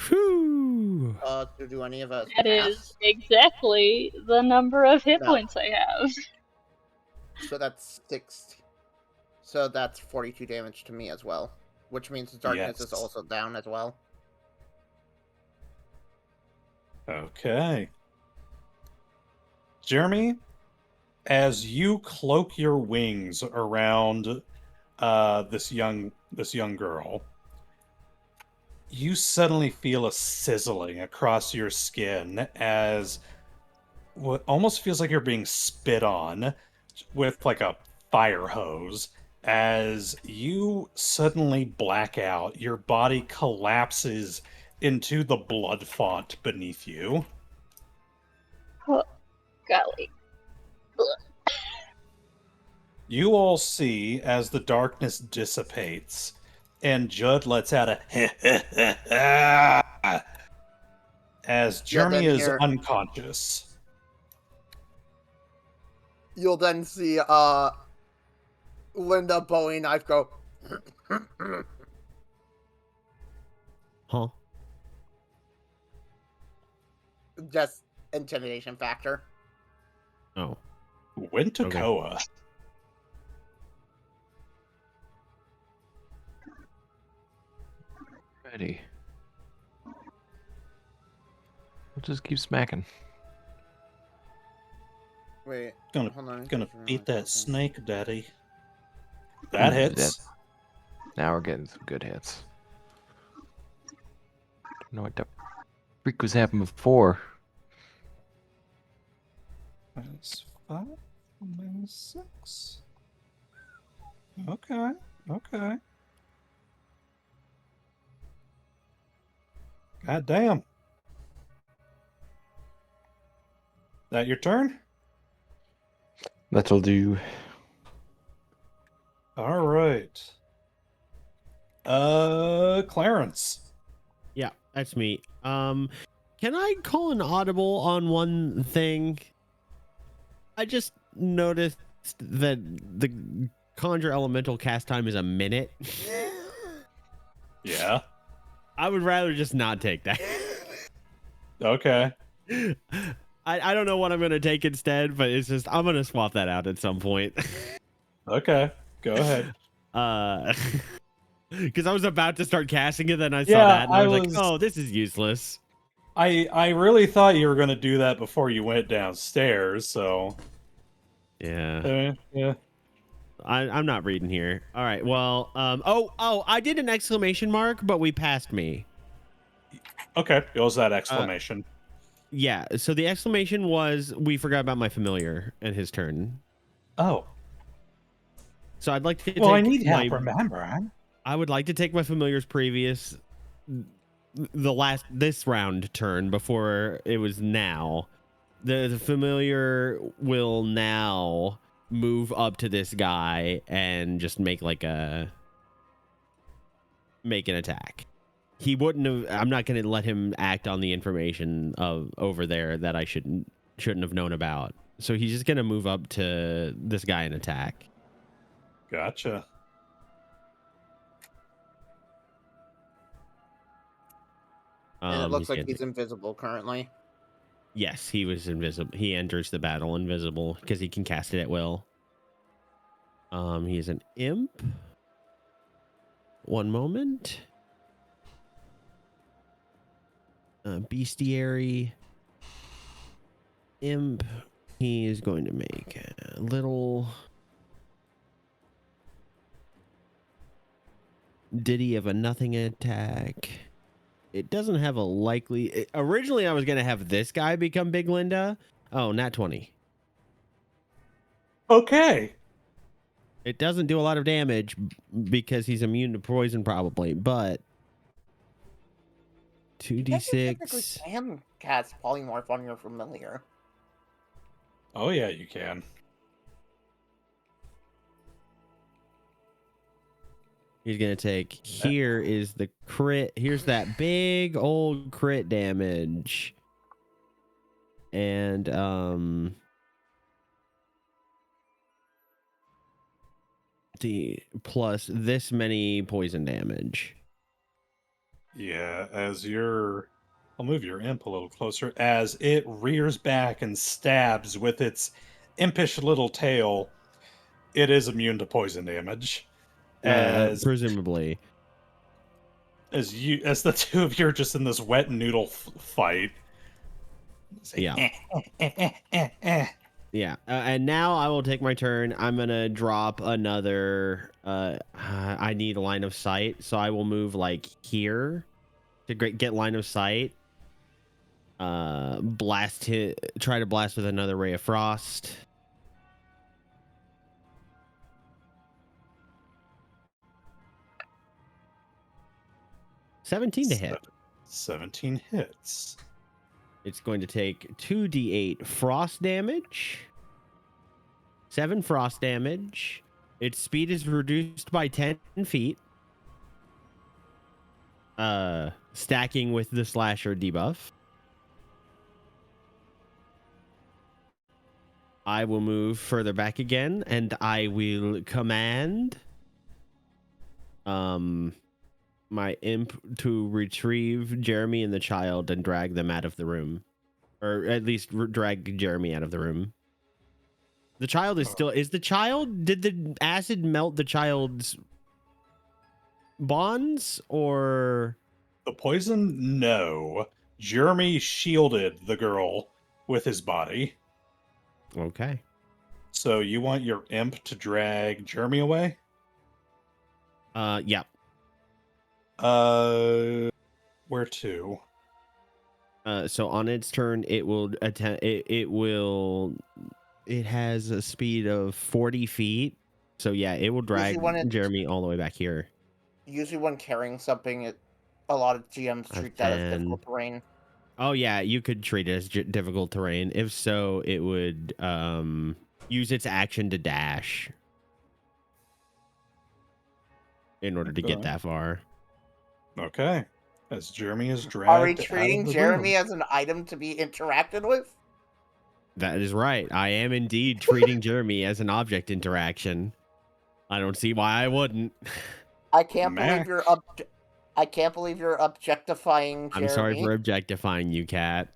Whew. To do any of us That pass? is exactly the number of hit No. points I have. So that's 6. So that's 42 damage to me as well. Which means the darkness is Yes. also down as well. Okay. Jeremy, as you cloak your wings around this young girl, you suddenly feel a sizzling across your skin as what almost feels like you're being spit on with like a fire hose. As you suddenly black out, your body collapses into the blood font beneath you. Oh, golly. You all see as the darkness dissipates, and Judd lets out a as Jeremy then is here- unconscious. You'll then see Linda Bowie knife go. Huh? Just intimidation factor. Oh. Wintekowa. Ready. We'll just keep smacking. Wait, Gonna hold on. gonna just beat realized that something. snake, daddy. That Ooh, hits. Now we're getting some good hits. Don't know what the freak was happening before. -5, -6. Okay, okay. God damn. That your turn? That'll do. All right. Clarence. Yeah, that's me. Can I call an audible on one thing? I just noticed that the conjure elemental cast time is a minute. Yeah. I would rather just not take that. Okay. I don't know what I'm gonna take instead, but it's just I'm gonna swap that out at some point. Okay. Go ahead. Because I was about to start casting it, then I saw Yeah, that and I I was, was- like, oh, this is useless. I really thought you were gonna do that before you went downstairs, so Yeah. yeah. I'm not reading here. All right. Well, oh, I did an exclamation mark, but we passed me. Okay. What was that exclamation? Yeah. So the exclamation was we forgot about my familiar and his turn. Oh. So I'd like to Well, I take need my, help remembering. I would like to take my familiar's previous this round turn before it was now. The familiar will now move up to this guy and just make an attack. He wouldn't have. I'm not going to let him act on the information of over there that I shouldn't have known about. So he's just going to move up to this guy and attack. Gotcha. And it looks like gonna- he's invisible currently. Yes, he was invisible. He enters the battle invisible because he can cast it at will. He is an imp. One moment. Bestiary. Imp. he is going to make a little ditty of a nothing attack. It doesn't have a likely. Originally, I was going to have this guy become Big Linda. Oh, nat 20. Okay. It doesn't do a lot of damage because he's immune to poison, probably, but You guys technically 2d6. can cast polymorph on your familiar. Oh yeah, you can. He's gonna take. Here is the crit. Here's that big old crit damage, and the plus this many poison damage. Yeah, I'll move your imp a little closer as it rears back and stabs with its impish little tail. It is immune to poison damage. As Presumably. as the two of you are just in this wet noodle fight. Yeah. Yeah. And now I will take my turn. I'm gonna drop another. I need a line of sight, so I will move like here to get line of sight. Blast hit. Try to blast with another ray of frost. $17 to hit. 17 hits. It's going to take 2d8 frost damage. 7 frost damage. Its speed is reduced by 10 feet. Stacking with the slasher debuff. I will move further back again, and I will command my imp to retrieve Jeremy and the child and drag them out of the room, or at least drag Jeremy out of the room. The child is still. Is the child? Did the acid melt the child's bonds, or The poison? No. Jeremy shielded the girl with his body. okay? So you want your imp to drag Jeremy away? Yeah. Where to? So on its turn, it will attempt. It has a speed of 40 feet. So yeah, it will drag Jeremy all the way back here. Usually when carrying something, a lot of GMs treat that as difficult terrain. Oh yeah, you could treat it as difficult terrain. If so, it would use its action to dash in order to get that far. Okay. As Jeremy is dragged Are we out treating of the Jeremy room. as an item to be interacted with? That is right. I am indeed treating Jeremy as an object interaction. I don't see why I wouldn't. I can't Max. believe you're I can't believe you're objectifying Jeremy. I'm sorry for objectifying you, Cat.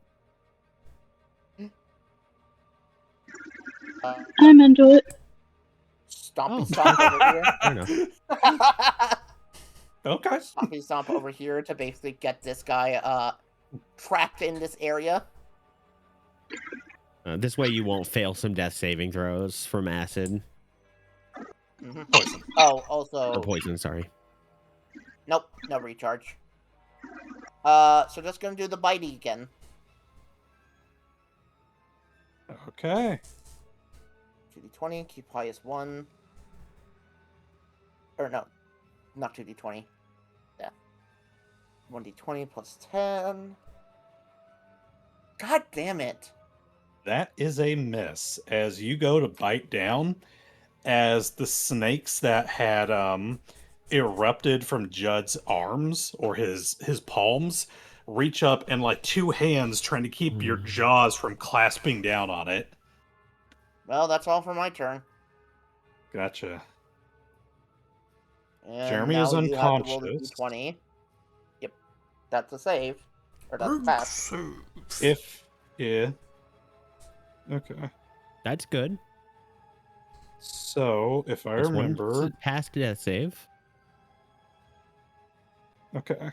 I'm into it. Stompy Stomp over here. Fair enough. Okay. Stompy Stomp over here to basically get this guy trapped in this area. This way you won't fail some death saving throws from acid. Mm-hmm. Poison. Oh, also... Or poison, sorry. Nope, no recharge. So just gonna do the bitey again. Okay. 2d20, keep highest 1. Or no, not 2d20. Yeah. 1d20 plus 10. God damn it. That is a miss. As you go to bite down, as the snakes that had erupted from Judd's arms or his palms reach up and like two hands trying to keep your jaws from clasping down on it. Well, that's all for my turn. Gotcha. And Jeremy now is you have to roll the unconscious. d20. Yep. That's a save. Or that's a pass. Yeah. Okay. That's good. So, if I That's remember... one past death save. Okay.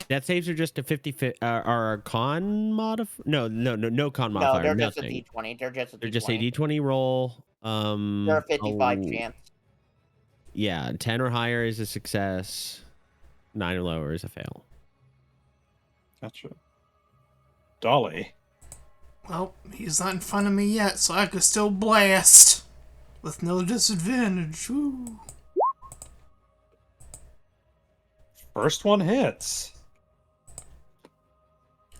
Death saves are just a 50 are a con no con No, modifier. they're just a Nothing. D20. They're just a D20. They're just a D20 roll. They're a 55 chance. Yeah, 10 or higher is a success. 9 or lower is a fail. Gotcha. Dolly. Well, he's not in front of me yet, so I could still blast with no disadvantage. Woo. First one hits.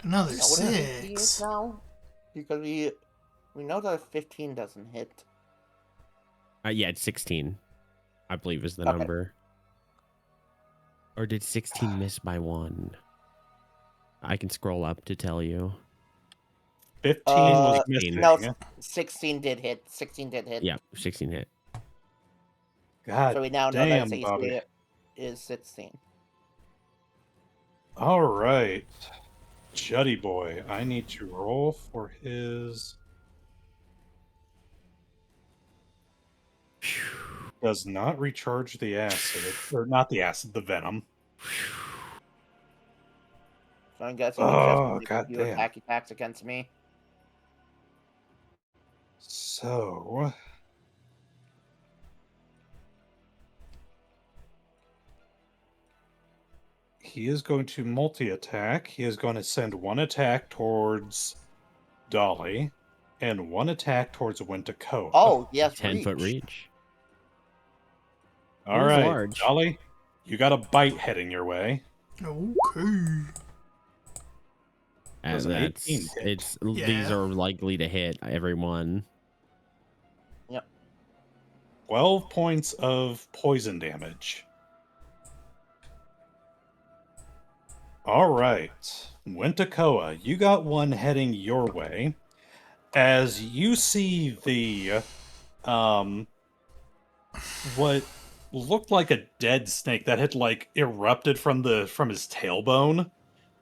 Another Is that what an 18 is 6. now? Because we know that a 15 doesn't hit. Yeah, it's 16. I believe is the Okay. number. Or did 16 miss by 1? I can scroll up to tell you. 15 was 16. missing. No, 16 did hit. 16 did hit. Yeah, 16 hit. God So we now know damn, that his Bobby. AC is 16. All right. Juddy boy, I need to roll for his... Does not recharge the acid. Or not the acid, the venom. So I'm guessing Oh, he just do goddamn. attacks against me. So... he is going to multi-attack. He is going to send one attack towards Dolly and one attack towards Wintekowa. Oh, yes, 10-foot reach. All it was right, large. Dolly, you got a bite heading your way. Okay. It was And an that's 18 hit. Yeah. these are likely to hit everyone. 12 points of poison damage. All right, Wintekowa, you got one heading your way. As you see the, what looked like a dead snake that had like erupted from his tailbone,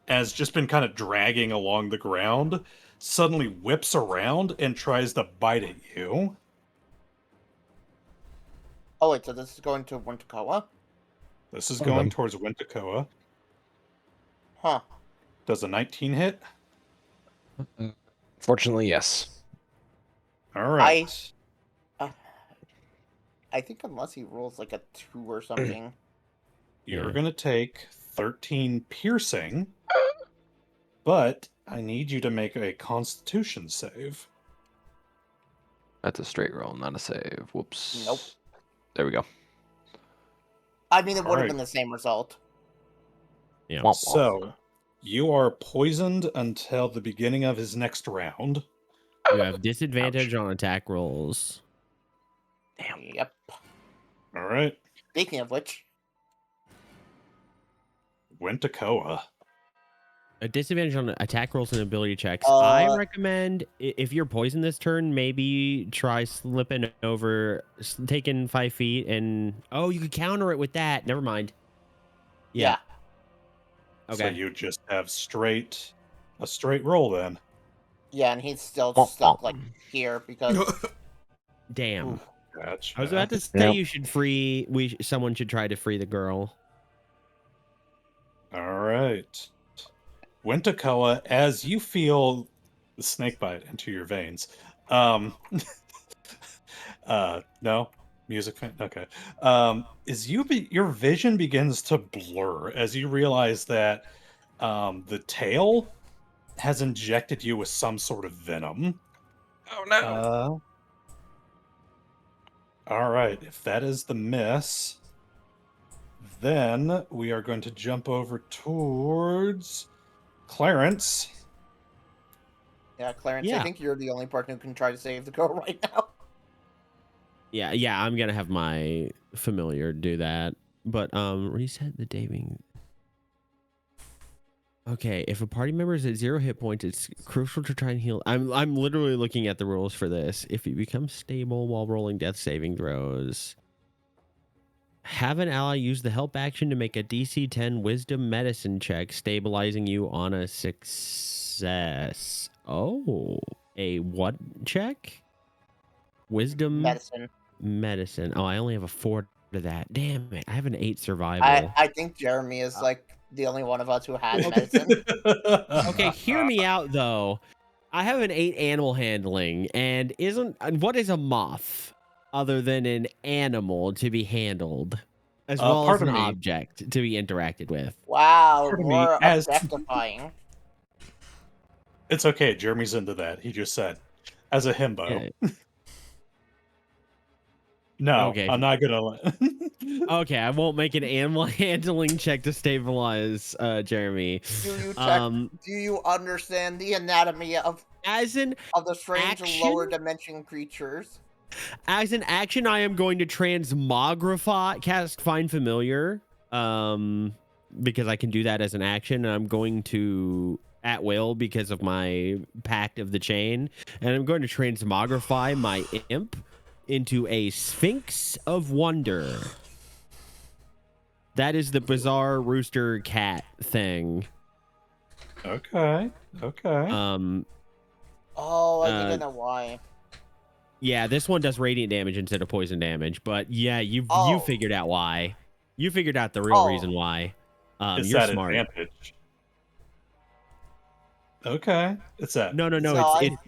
has just been kind of dragging along the ground, suddenly whips around and tries to bite at you. Oh, wait, so this is going to Wintekowa? This is One of going them. towards Wintekowa. Huh. Does a 19 hit? Fortunately, yes. All right. I think unless he rolls like a 2 or something. You're Yeah. going to take 13 piercing, but I need you to make a constitution save. That's a straight roll, not a save. Whoops. Nope. There we go. I mean, it would have Alright. been the same result. Yeah. Womp womp. So, you are poisoned until the beginning of his next round. You have disadvantage on attack rolls. Damn. Yep. All right. Speaking of which, Wintekowa. A disadvantage on attack rolls and ability checks. I Uh, recommend if you're poisoned this turn, maybe try slipping over, taking 5 feet, and you could counter it with that. Never mind. yeah. So Okay. you just have a straight roll then. Yeah, and he's still Womp stuck womp. like here because Damn. Ooh, gotcha. I was about to say you should free. Someone should try to free the girl. All right. Wintekowa, as you feel the snake bite into your veins. No music fan. Okay. Your vision begins to blur as you realize that the tail has injected you with some sort of venom. Oh no. All right. If that is the miss, then we are going to jump over towards Clarence. yeah, Clarence, Yeah. I think you're the only person who can try to save the girl right now. Yeah, I'm gonna have my familiar do that. But reset the daving. Okay, if a party member is at 0 hit points, it's crucial to try and heal. I'm literally looking at the rules for this. If you become stable while rolling death saving throws, have an ally use the help action to make a DC 10 Wisdom Medicine check, stabilizing you on a success. Oh, a what check? Wisdom Medicine. Medicine. Oh, I only have a 4 of that. Damn it! I have an 8 survival. I think Jeremy is like the only one of us who has medicine. Okay, hear me out though. I have an 8 animal handling, and what is a moth other than an animal to be handled, as well as pardon an me. object to be interacted with? Wow, Pardon me, more as- objectifying. It's okay. Jeremy's into that. He just said, as a himbo. Yeah. No, Okay. I'm not gonna. Okay, I won't make an animal handling check to stabilize Jeremy. Do you understand the anatomy of the strange lower dimension creatures? As an action, I am going to cast Find Familiar, because I can do that as an action, and I'm going to at will because of my Pact of the Chain, and I'm going to transmogrify my imp into a Sphinx of Wonder. That is the bizarre rooster cat thing. Okay. Oh, I think I know why. Yeah, this one does radiant damage instead of poison damage, but yeah, you figured out why. You figured out the real reason why. It's You're that smart. advantage. Okay, it's that. No.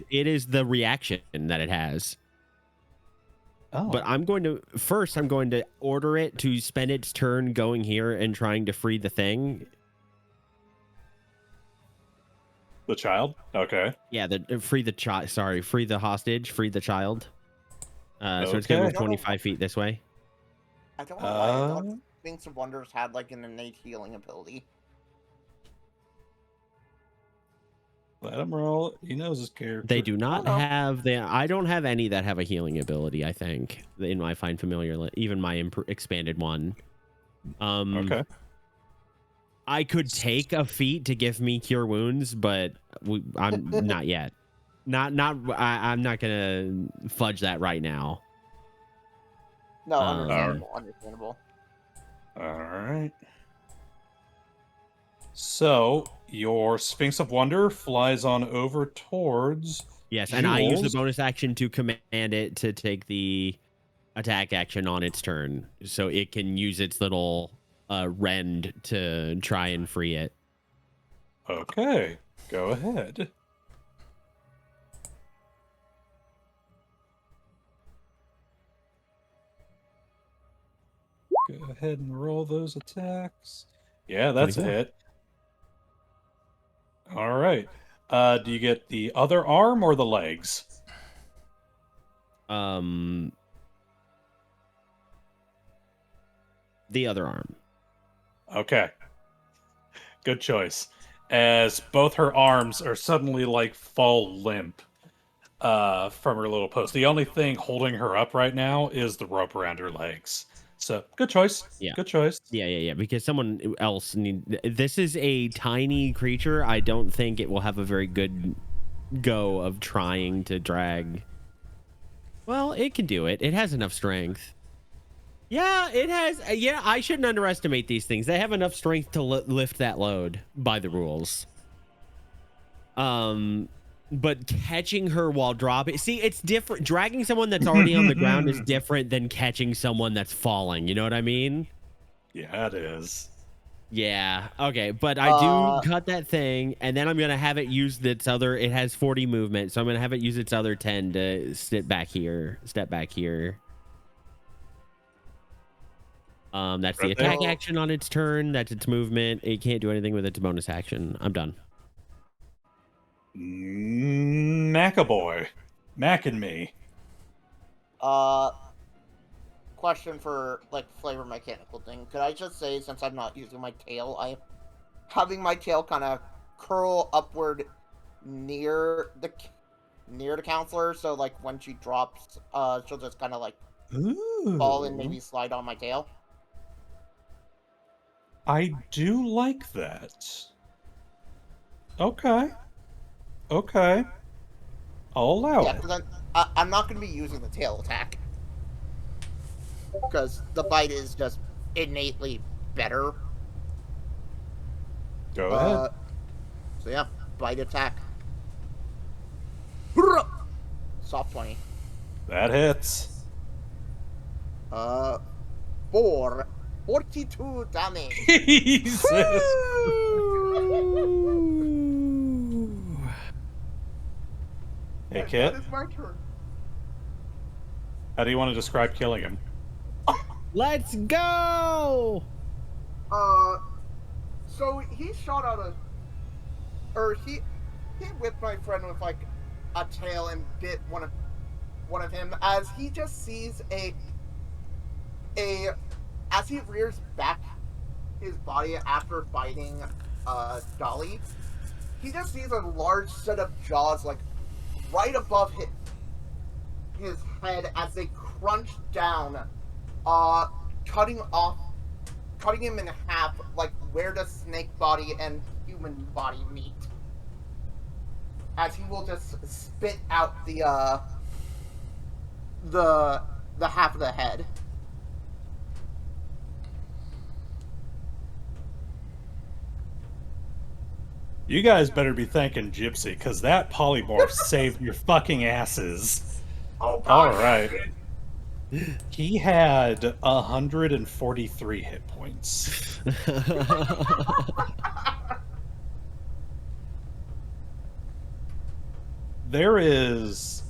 It is the reaction that it has. Oh. But I'm going to order it to spend its turn going here and trying to free the thing. The child? Okay. Yeah, free the child. Sorry, free the hostage, free the child. So it's going to move 25 feet this way. I don't know why I thought Sphinx of Wonders had like an innate healing ability. Let him roll. He knows his character. They do not have I don't have any that have a healing ability, I think, in my Find Familiar, even my expanded one. Okay. I could take a feat to give me Cure Wounds, but I'm not yet. I'm not gonna fudge that right now. No, understandable. All right. So your Sphinx of Wonder flies on over towards. Yes, and I use the bonus action to command it to take the attack action on its turn, so it can use its little rend to try and free it. Okay, go ahead. Go ahead and roll those attacks. Yeah, that's 24. a hit. All right. Do you get the other arm or the legs? The other arm. Okay. Good choice. As both her arms are suddenly like fall limp from her little post. The only thing holding her up right now is the rope around her legs. So good choice. Yeah. Good choice. Yeah. Because someone else this is a tiny creature. I don't think it will have a very good go of trying to drag. Well, it can do it. It has enough strength. Yeah, it has. Yeah, I shouldn't underestimate these things. They have enough strength to lift that load by the rules. But catching her while dropping, see, it's different. Dragging someone that's already on the ground is different than catching someone that's falling. You know what I mean? Yeah, it is. Yeah. Okay, but I do cut that thing, and then I'm gonna have it use its other. It has 40 movement, so I'm gonna have it use its other 10 to step back here. That's the attack action on its turn. That's its movement. It can't do anything with its bonus action. I'm done. Macaboy. Mac and me. Question for like flavor mechanical thing. Could I just say, since I'm not using my tail, I'm having my tail kind of curl upward near the counselor, so like when she drops, she'll just kind of like fall and maybe slide on my tail. I do like that. Okay. I'll allow it. Because I'm not going to be using the tail attack. Because the bite is just innately better. Go ahead. So yeah, bite attack. Soft 20. That hits. for 42 damage. Jesus. Hey, And Kit, that is my turn. how do you want to describe killing him? Let's go! So he shot out he whipped my friend with like a tail and bit one of him as he just sees as he rears back his body after fighting Dolly, he just sees a large set of jaws like right above his head as they crunch down, cutting him in half, like where the snake body and human body meet. As he will just spit out the half of the head. You guys better be thanking Gypsy, because that polymorph saved your fucking asses. Oh, All God. right. He had 143 hit points. There is,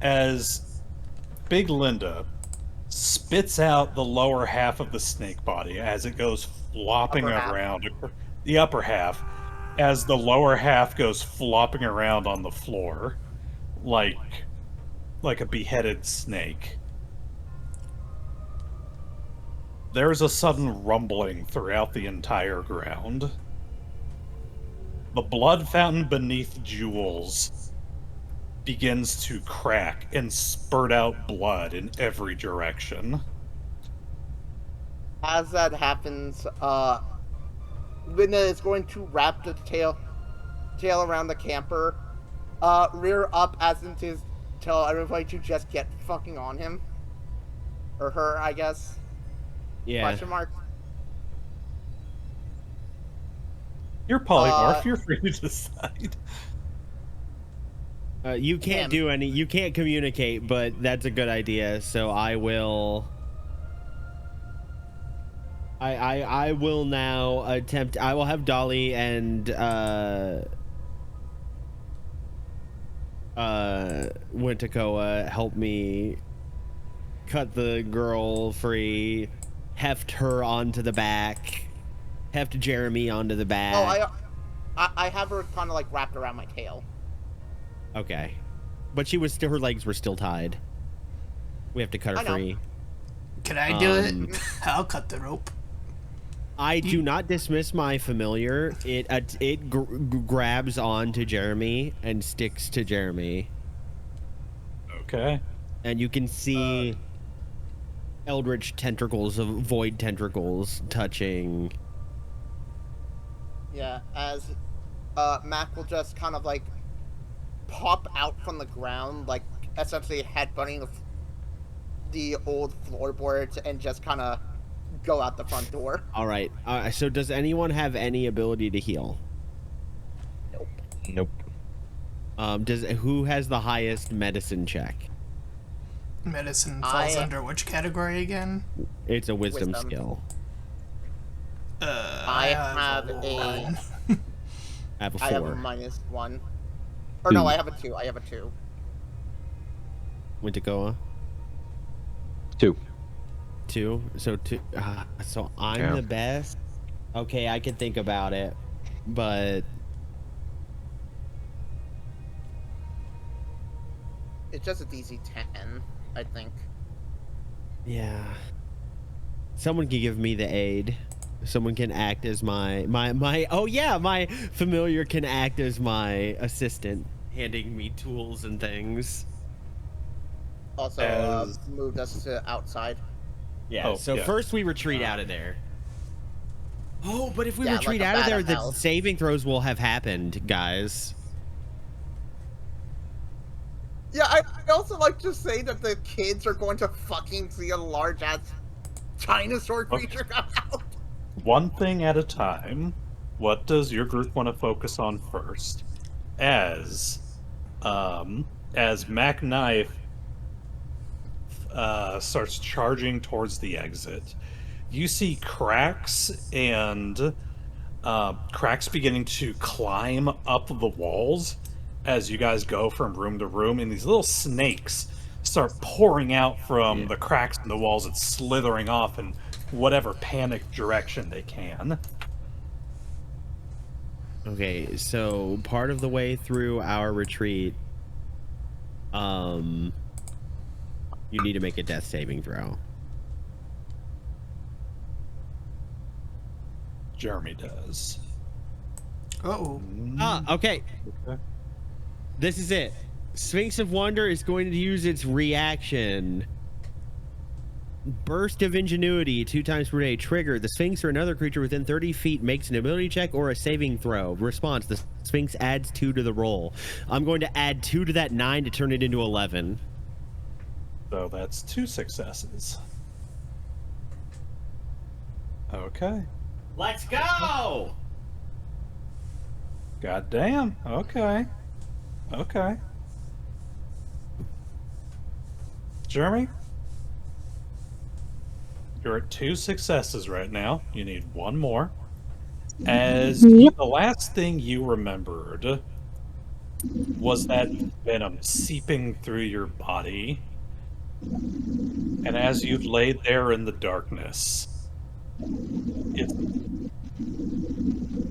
as Big Linda spits out the lower half of the snake body as it goes flopping Upper half. around, the upper half, as the lower half goes flopping around on the floor, like a beheaded snake. There's a sudden rumbling throughout the entire ground. The blood fountain beneath Jules begins to crack and spurt out blood in every direction. As that happens, Linda is going to wrap the tail around the camper, rear up as in to tell everybody to just get fucking on him. Or her, I guess. Yeah. Question mark. You're polymorph, you're free to decide. You can't do any. You can't communicate, but that's a good idea. So I will. I will now attempt. I will have Dolly and Wintekowa help me cut the girl free, heft her onto the back, heft Jeremy onto the back. Oh, I have her kind of like wrapped around my tail. Okay, but she was still. Her legs were still tied. We have to cut her I know. free. Can I do it? I'll cut the rope. I do not dismiss my familiar. It grabs onto Jeremy and sticks to Jeremy, Okay. and you can see eldritch tentacles of void tentacles touching. Yeah, as Mac will just kind of like pop out from the ground, like essentially headbutting the old floorboards and just kind of go out the front door. All right. So does anyone have any ability to heal? Nope. Who has the highest medicine check? Medicine falls under which category again? It's a wisdom Wisdom. skill. I have a I have a 4. I have a -1. Or no, I have a 2. I have a 2. Wintekowa? 2. 2. So 2. So I'm Yeah. the best. Okay, I can think about it, but It's just a DC 10, I think. yeah. Someone can give me the aid. Someone can act as my oh yeah, my familiar can act as my assistant, handing me tools and things. Also, moved us to outside. Yeah. Oh, So yeah. first we retreat out of there. Oh, but if we Yeah, retreat like a out of bat there, of the hell. saving throws will have happened, guys. Yeah, I also like to say that the kids are going to fucking see a large-ass dinosaur creature come out. One thing at a time. What does your group want to focus on first? As Mac Knife starts charging towards the exit, you see cracks and cracks beginning to climb up the walls as you guys go from room to room, and these little snakes start pouring out from the cracks in the walls and slithering off in whatever panic direction they can. Okay, so part of the way through our retreat, you need to make a death saving throw. Jeremy does. Uh-oh. Okay. Okay. This is it. Sphinx of Wonder is going to use its reaction. Burst of Ingenuity 2 times per day. Trigger. The Sphinx or another creature within 30 feet makes an ability check or a saving throw. Response. The Sphinx adds 2 to the roll. I'm going to add 2 to that 9 to turn it into 11. So that's 2 successes. Okay. Let's go! God damn. Okay. Okay. Jeremy? You're at 2 successes right now. You need 1 more. As the last thing you remembered was that venom seeping through your body. And as you've laid there in the darkness,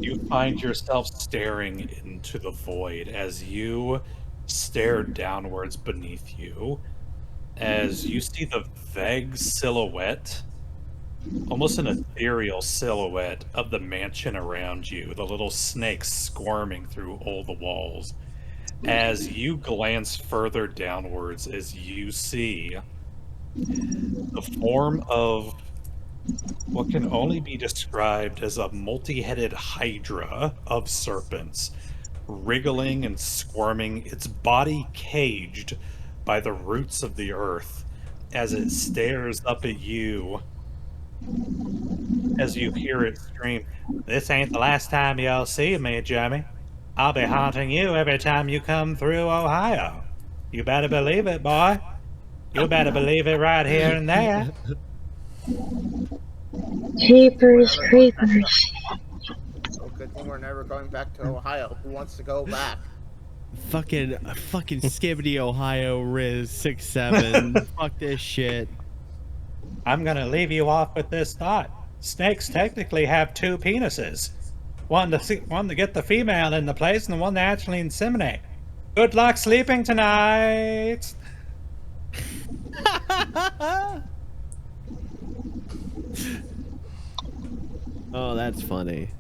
you find yourself staring into the void as you stare downwards beneath you, as you see the vague silhouette, almost an ethereal silhouette of the mansion around you, the little snakes squirming through all the walls. As you glance further downwards, as you see the form of what can only be described as a multi-headed hydra of serpents, wriggling and squirming, its body caged by the roots of the earth, as it stares up at you, as you hear it scream, "This ain't the last time you'll see me, Jeremy. I'll be haunting you every time you come through Ohio. You better believe it, boy. You better believe it right here and there." Jeepers creepers. So good thing we're never going back to Ohio. Who wants to go back? Fucking Skibbity, Ohio, Riz 6-7. Fuck this shit. I'm gonna leave you off with this thought. Snakes technically have 2 penises. One to get the female in the place and the one to actually inseminate. Good luck sleeping tonight! Oh, that's funny.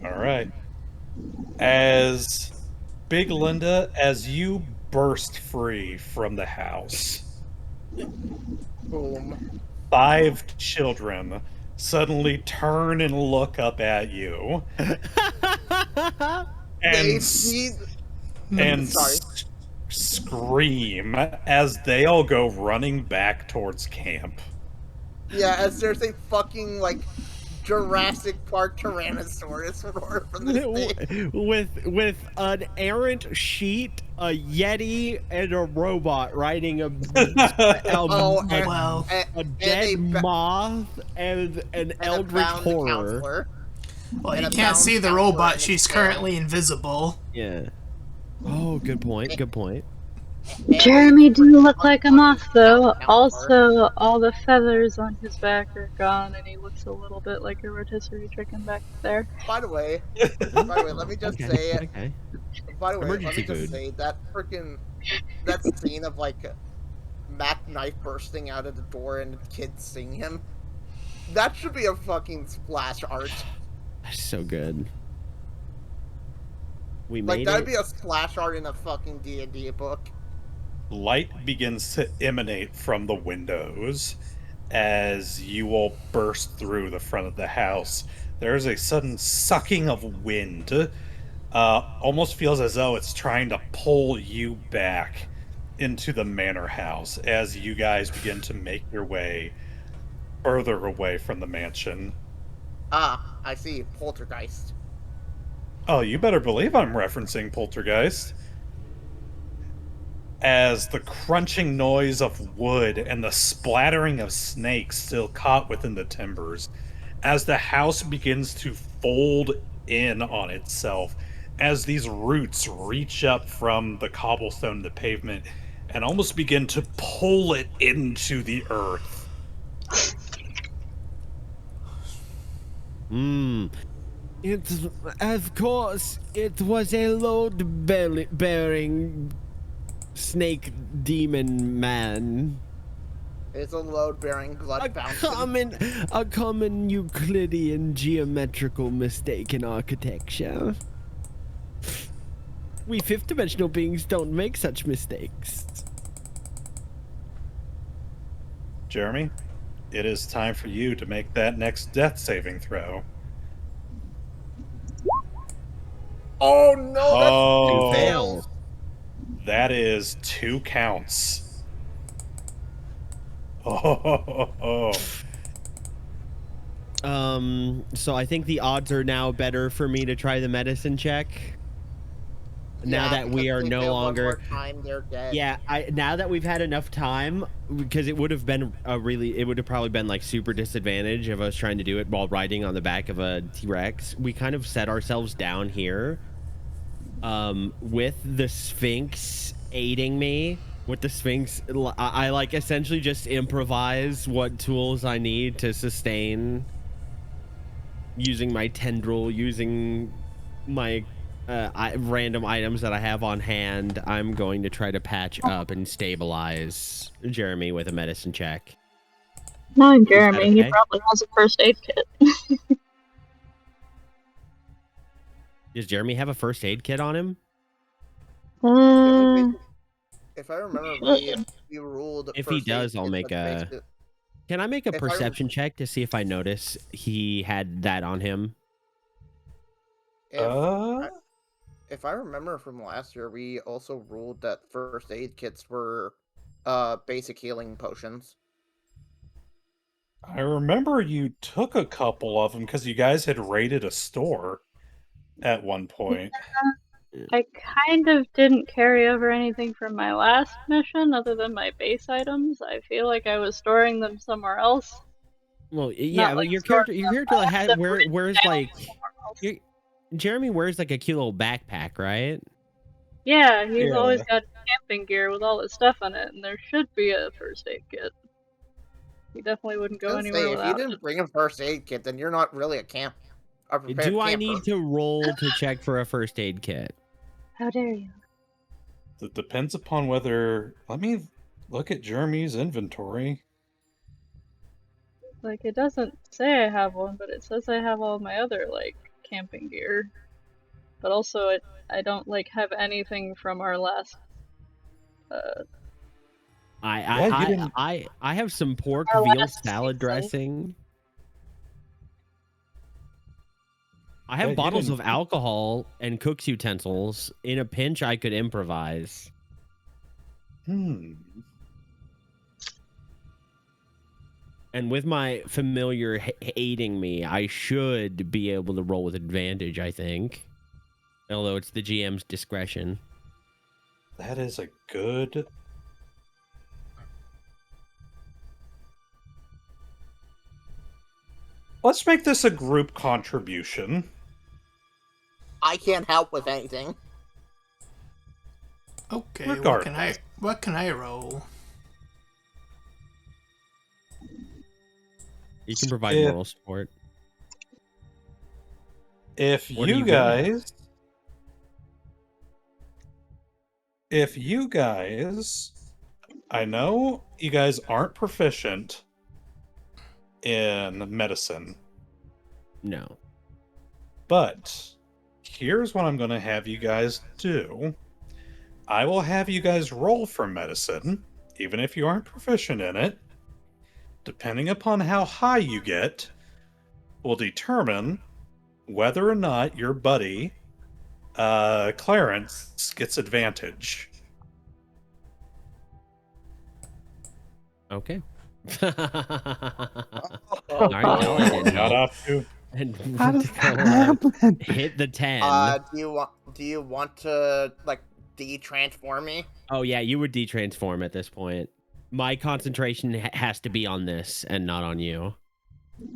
Alright. As Big Linda, as you burst free from the house, Boom. 5 children suddenly turn and look up at you. And, Sorry. scream as they all go running back towards camp. Yeah, as there's a fucking, like, Jurassic Park Tyrannosaurus roar from this thing. with an errant sheet, a yeti, and a robot riding a dead moth and an eldritch horror. Well, you can't see the robot. She's currently invisible. Yeah. Oh, good point. Good point. Jeremy do look like a moth, though. Also, all the feathers on his back are gone, and he looks a little bit like a rotisserie chicken back there. By the way, let me just say. Okay. By the way, let me Emergency just food. say that scene of like Mac Knife bursting out of the door and the kids seeing him. That should be a fucking splash art. That's so good. We Like made that'd it. be a splash art in a fucking D&D book. Light begins to emanate from the windows as you all burst through the front of the house. There is a sudden sucking of wind. Almost feels as though it's trying to pull you back into the manor house as you guys begin to make your way further away from the mansion. Ah, I see. Poltergeist. Oh, you better believe I'm referencing Poltergeist. as the crunching noise of wood and the splattering of snakes still caught within the timbers, as the house begins to fold in on itself, as these roots reach up from the cobblestone, the pavement, and almost begin to pull it into the earth. It's, of course, it was a load-bearing snake demon man. It's a load-bearing blood fountain. A common Euclidean geometrical mistake in architecture. We fifth-dimensional beings don't make such mistakes. Jeremy, it is time for you to make that next death saving throw. Oh no! Oh, Fail. that is 2 counts. Oh. So I think the odds are now better for me to try the medicine check. Now that we are no longer. Time, they're dead. Yeah, now that we've had enough time, because it would have been it would have probably been like super disadvantage of us trying to do it while riding on the back of a T-Rex. We kind of set ourselves down here, with the Sphinx aiding me. With the Sphinx, I like essentially just improvise what tools I need to sustain, using my tendril, using my random items that I have on hand. I'm going to try to patch up and stabilize Jeremy with a medicine check. Knowing Jeremy, okay? he probably has a first aid kit. Does Jeremy have a first aid kit on him? If I remember, we ruled. If he does, I'll make a. Can I make a perception check to see if I notice he had that on him? If I remember from last year, we also ruled that first aid kits were basic healing potions. I remember you took a couple of them because you guys had raided a store at one point. I kind of didn't carry over anything from my last mission other than my base items. I feel like I was storing them somewhere else. Well, yeah, but your character had where's like Jeremy wears like a cute little backpack, right? Yeah, he's always got camping gear with all his stuff on it, and there should be a first aid kit. He definitely wouldn't go anywhere without it. If you didn't bring a first aid kit, then you're not really a camp. Do I need to roll to check for a first aid kit? How dare you? It depends upon whether... Let me look at Jeremy's inventory. Like, it doesn't say I have one, but it says I have all my other, like, camping gear. But also, I don't, like, have anything from our last... I have some pork veal salad dressing. I have bottles of alcohol and cook's utensils. In a pinch, I could improvise. And with my familiar aiding me, I should be able to roll with advantage, I think. Although it's the GM's discretion. That is a good... Let's make this a group contribution. I can't help with anything. Okay, Regardless. what can I roll? You can provide moral support. If you guys, I know you guys aren't proficient in medicine. No. But here's what I'm going to have you guys do. I will have you guys roll for medicine, even if you aren't proficient in it. Depending upon how high you get, will determine whether or not your buddy, Clarence, gets advantage. Okay. All right, Dolly didn't Not help. off to. And How does that happen? hit the 10. Do you want to like de-transform me? Oh yeah, you would de-transform at this point. My concentration has to be on this and not on you.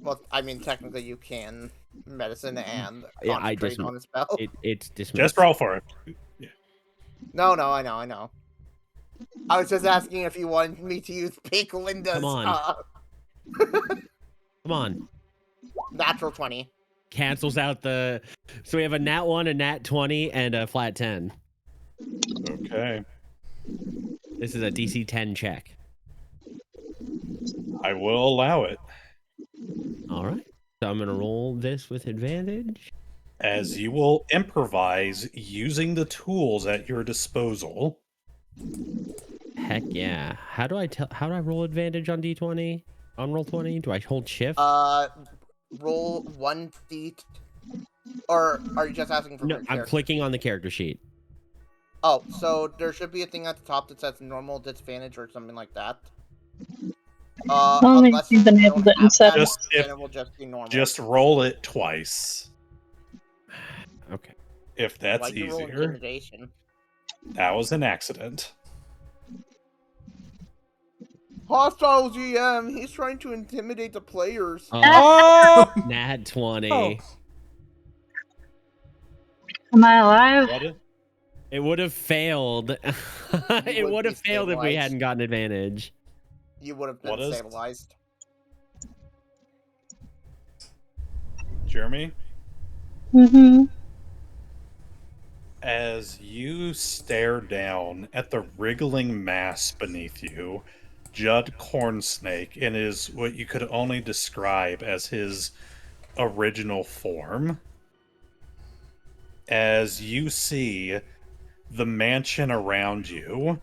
Well, I mean, technically you can medicine and Yeah, concentrate on the spell. It's dismissed. Just roll for it. No, I know. I was just asking if you wanted me to use Pink Linda's, Come on. Come on. natural 20. Cancels out the... So we have a nat 1, a nat 20, and a flat 10. Okay. This is a DC 10 check. I will allow it. All right. So I'm going to roll this with advantage. As you will improvise using the tools at your disposal. Heck yeah. How do I roll advantage on D20? On roll 20? Do I hold shift? Roll 1d... Or are you just asking for... No, I'm clicking on the character sheet. Oh, so there should be a thing at the top that says normal disadvantage or something like that. Only Unless you've been you able don't to have inset that, Just then if- it will just be normal. Just roll it twice. Okay. If that's Why'd you roll easier. intimidation? That was an accident. Hostile GM, he's trying to intimidate the players. Oh! Nat 20. Oh. Am I alive? What? It would have failed. It would have be failed if we stabilized. hadn't gotten advantage. You would have What been is- stabilized. Jeremy? Mm-hmm. As you stare down at the wriggling mass beneath you, Judd Cornsnake in his what you could only describe as his original form, as you see the mansion around you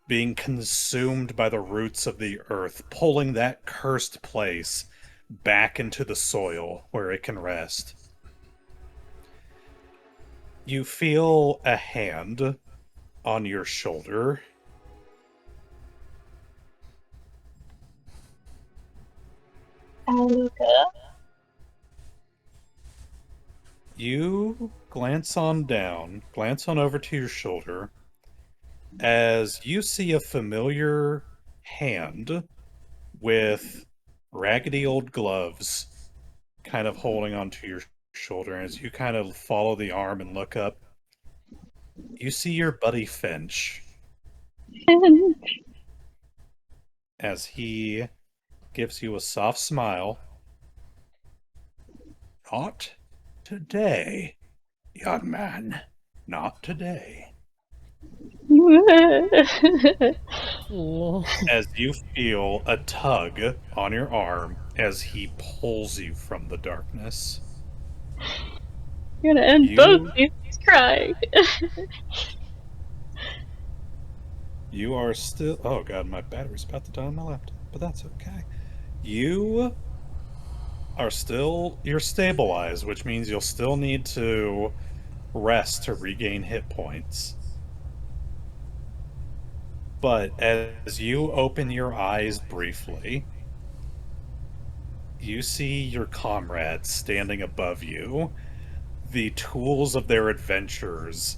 being consumed by the roots of the earth, pulling that cursed place back into the soil where it can rest. You feel a hand on your shoulder. I look up. You glance on over to your shoulder, as you see a familiar hand with raggedy old gloves kind of holding onto your shoulder. As you kind of follow the arm and look up, you see your buddy Finch as he gives you a soft smile. Not today, young man. Not today. As you feel a tug on your arm as he pulls you from the darkness. You're gonna end You- both these crying. You are still... Oh god, my battery's about to die on my laptop, but that's okay. You are still... You're stabilized, which means you'll still need to rest to regain hit points. But as you open your eyes briefly, you see your comrades standing above you, the tools of their adventures.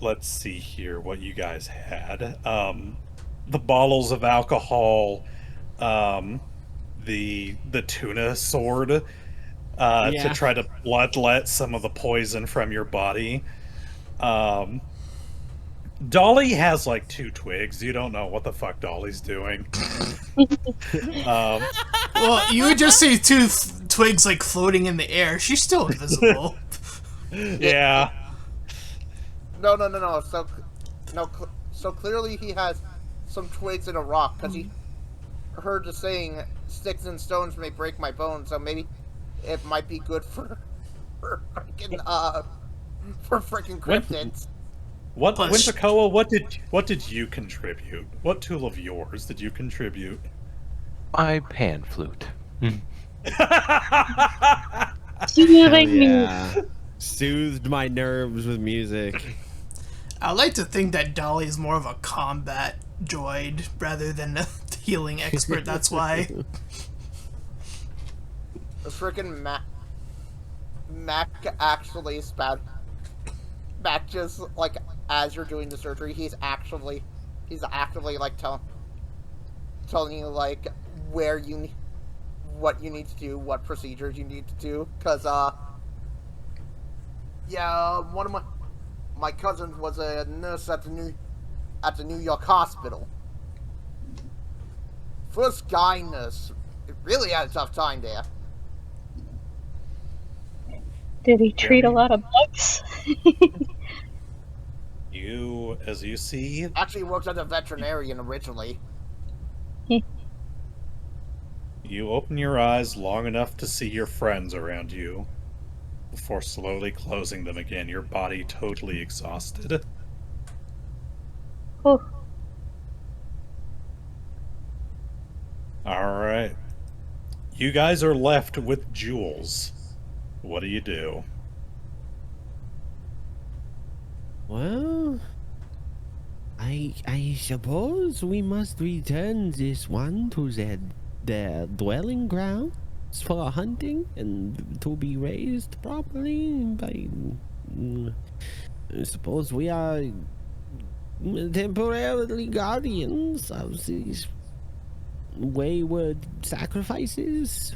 Let's see here what you guys had. The bottles of alcohol, the tuna sword, to try to bloodlet some of the poison from your body. Dolly has like 2 twigs. You don't know what the fuck Dolly's doing. Well, you would just see 2 twigs like floating in the air. She's still invisible. Yeah. No. So clearly he has some twigs in a rock, because he heard the saying, "Sticks and stones may break my bones." So maybe it might be good for freaking cryptids. Wintekowa, what did you contribute? What tool of yours did you contribute? My pan flute. Soothing me. Soothed my nerves with music. I like to think that Dolly is more of a combat droid rather than a healing expert. That's why. The freaking Mac actually Mac just like as you're doing the surgery, he's actively like telling you like where you what you need to do, what procedures you need to do, because yeah, one of my cousins was a nurse at the New York hospital. First guy nurse, really had a tough time there. Did he treat a lot of bugs? As you see, Actually worked as a veterinarian originally. you open your eyes long enough to see your friends around you before slowly closing them again, your body totally exhausted. Oh, Alright. You guys are left with Jules. What do you do? Well, I suppose we must return this one to their dwelling grounds for hunting and to be raised properly by. I suppose we are temporarily guardians of these wayward sacrifices.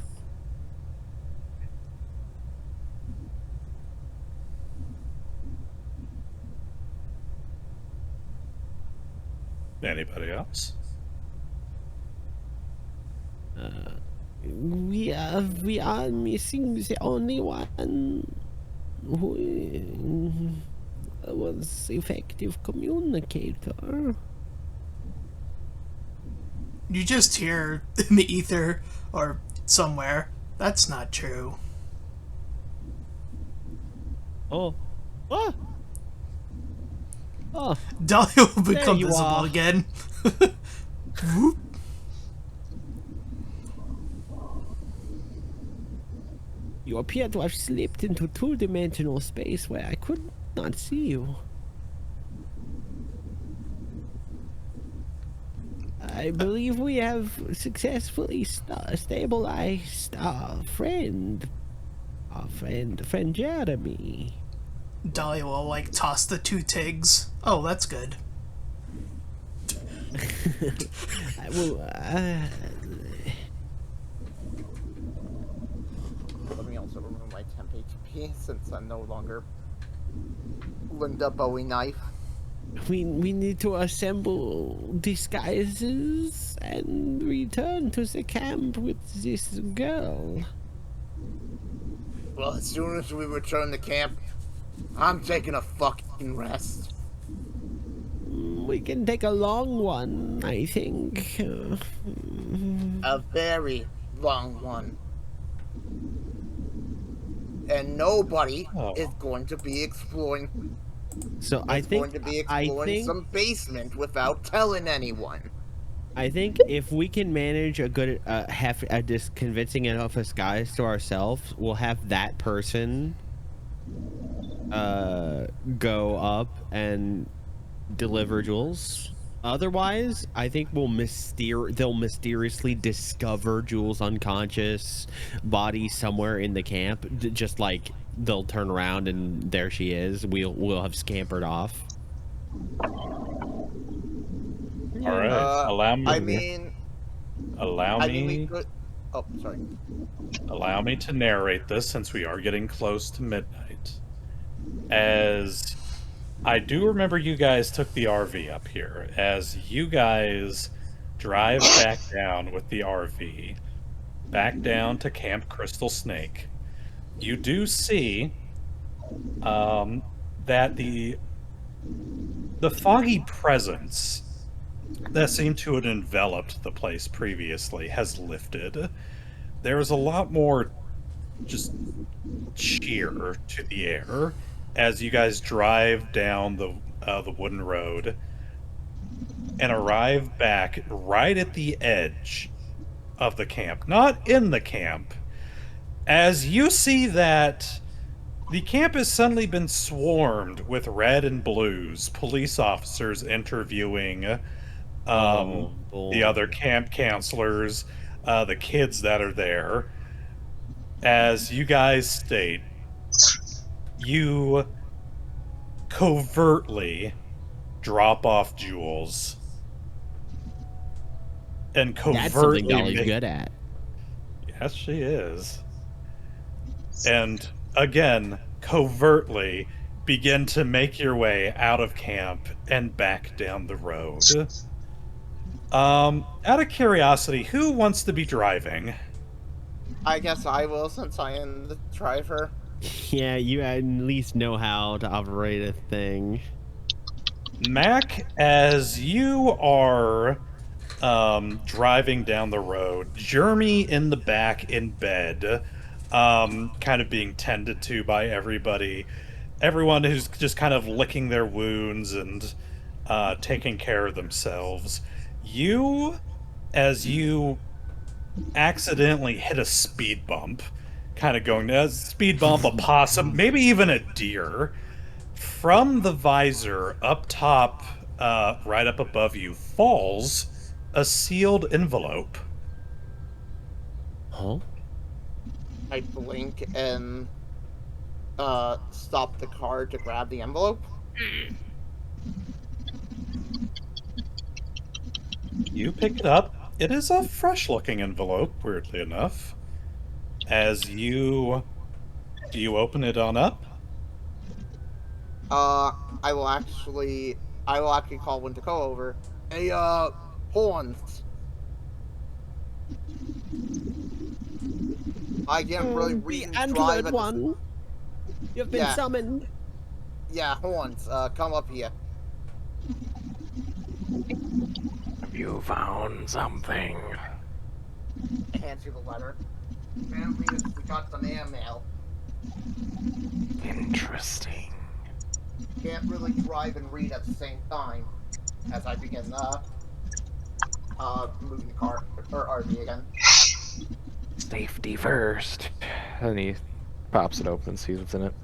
Anybody else? We are missing the only one who was effective communicator. You just hear in the ether or somewhere, that's not true. Oh, what? Oh, Dolly will become you visible are. again. Whoop. you appear to have slipped into two-dimensional space where I could not see you. I believe we have successfully stabilized our friend Jeremy. Dolly will like toss the two tigs. Oh, that's good. I will. Let me also remove my temp HP since I'm no longer Linda Bowie knife. We need to assemble disguises and return to the camp with this girl. Well, as soon as we return to camp, I'm taking a fucking rest. We can take a long one, I think. A very long one. And nobody is going to be exploring. So I think going to be exploring some basement without telling anyone. I think if we can manage a good just convincing enough of guys to ourselves, we'll have that person go up and deliver Jules. Otherwise, I think they'll mysteriously discover Jules' unconscious body somewhere in the camp. Just like they'll turn around and there she is. We'll have scampered off. All right. Allow me. Oh, sorry. Allow me to narrate this since we are getting close to midnight. As I do remember you guys took the RV up here. As you guys drive back down with the RV, back down to Camp Crystal Snake, you do see that the foggy presence that seemed to have enveloped the place previously has lifted. There is a lot more just cheer to the air as you guys drive down the wooden road and arrive back right at the edge of the camp, not in the camp, as you see that the camp has suddenly been swarmed with red and blues, police officers interviewing the other camp counselors, the kids that are there. As you guys state, you covertly drop off jewels. And That's something covertly Dolly's good at. Yes, she is. And again, covertly begin to make your way out of camp and back down the road. Out of curiosity, who wants to be driving? I guess I will, since I am the driver. Yeah, you at least know how to operate a thing. Mac, as you are driving down the road, Jeremy in the back in bed, kind of being tended to by everybody. Everyone who's just kind of licking their wounds and taking care of themselves. As you accidentally hit a speed bump, kind of going a speed bump, a possum, maybe even a deer. From the visor up top, right up above you, falls a sealed envelope. Huh? I blink and stop the car to grab the envelope. You pick it up. It is a fresh-looking envelope, weirdly enough. As you... Do you open it on up? I will actually call Wintekowa over. Hey, horns. I can't really read and drive at one. You've been summoned. Yeah, horns, come up here. Have you found something? I hand you the letter. Apparently, we got some airmail. Interesting. Can't really drive and read at the same time. As I begin, moving the car, or RV again. Safety first. And he pops it open and sees what's in it.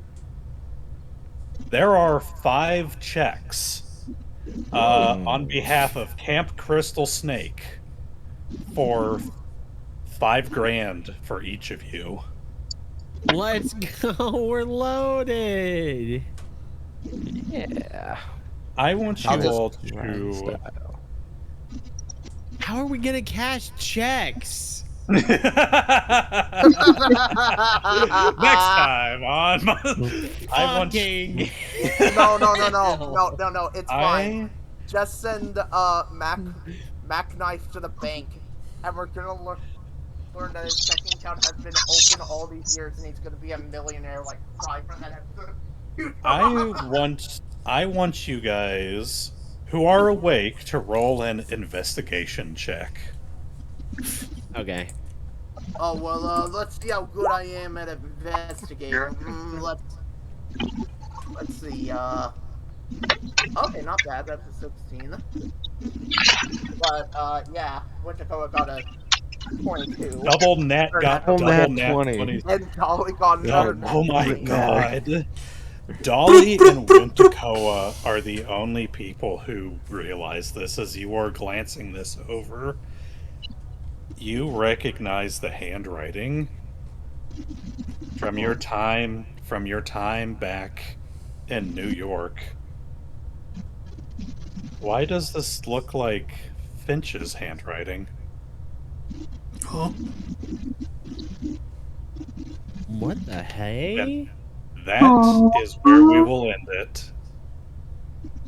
There are 5 checks on behalf of Camp Crystal Snake for $5 grand for each of you. Let's go. We're loaded. Yeah. I want you all to... Style. How are we gonna cash checks? Next time on I want you... No, it's fine. Just send Mac Knife to the bank, and we're gonna learn that his checking account has been open all these years, and he's gonna be a millionaire like Cypher that has. I want you guys who are awake to roll an investigation check. Okay. Oh well, let's see how good I am at investigating. Let's see. Okay, not bad. That's a 16. But yeah, Wintekowa got a 22. Double nat 20. And Dolly got another. Oh my god. Dolly and Wintekowa are the only people who realize this as you are glancing this over. You recognize the handwriting from your time back in New York. Why does this look like Finch's handwriting? Huh? What the hey? That is where we will end it.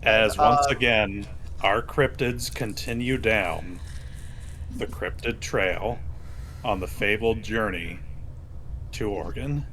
As once again, our cryptids continue down the cryptid trail on the fabled journey to Oregon.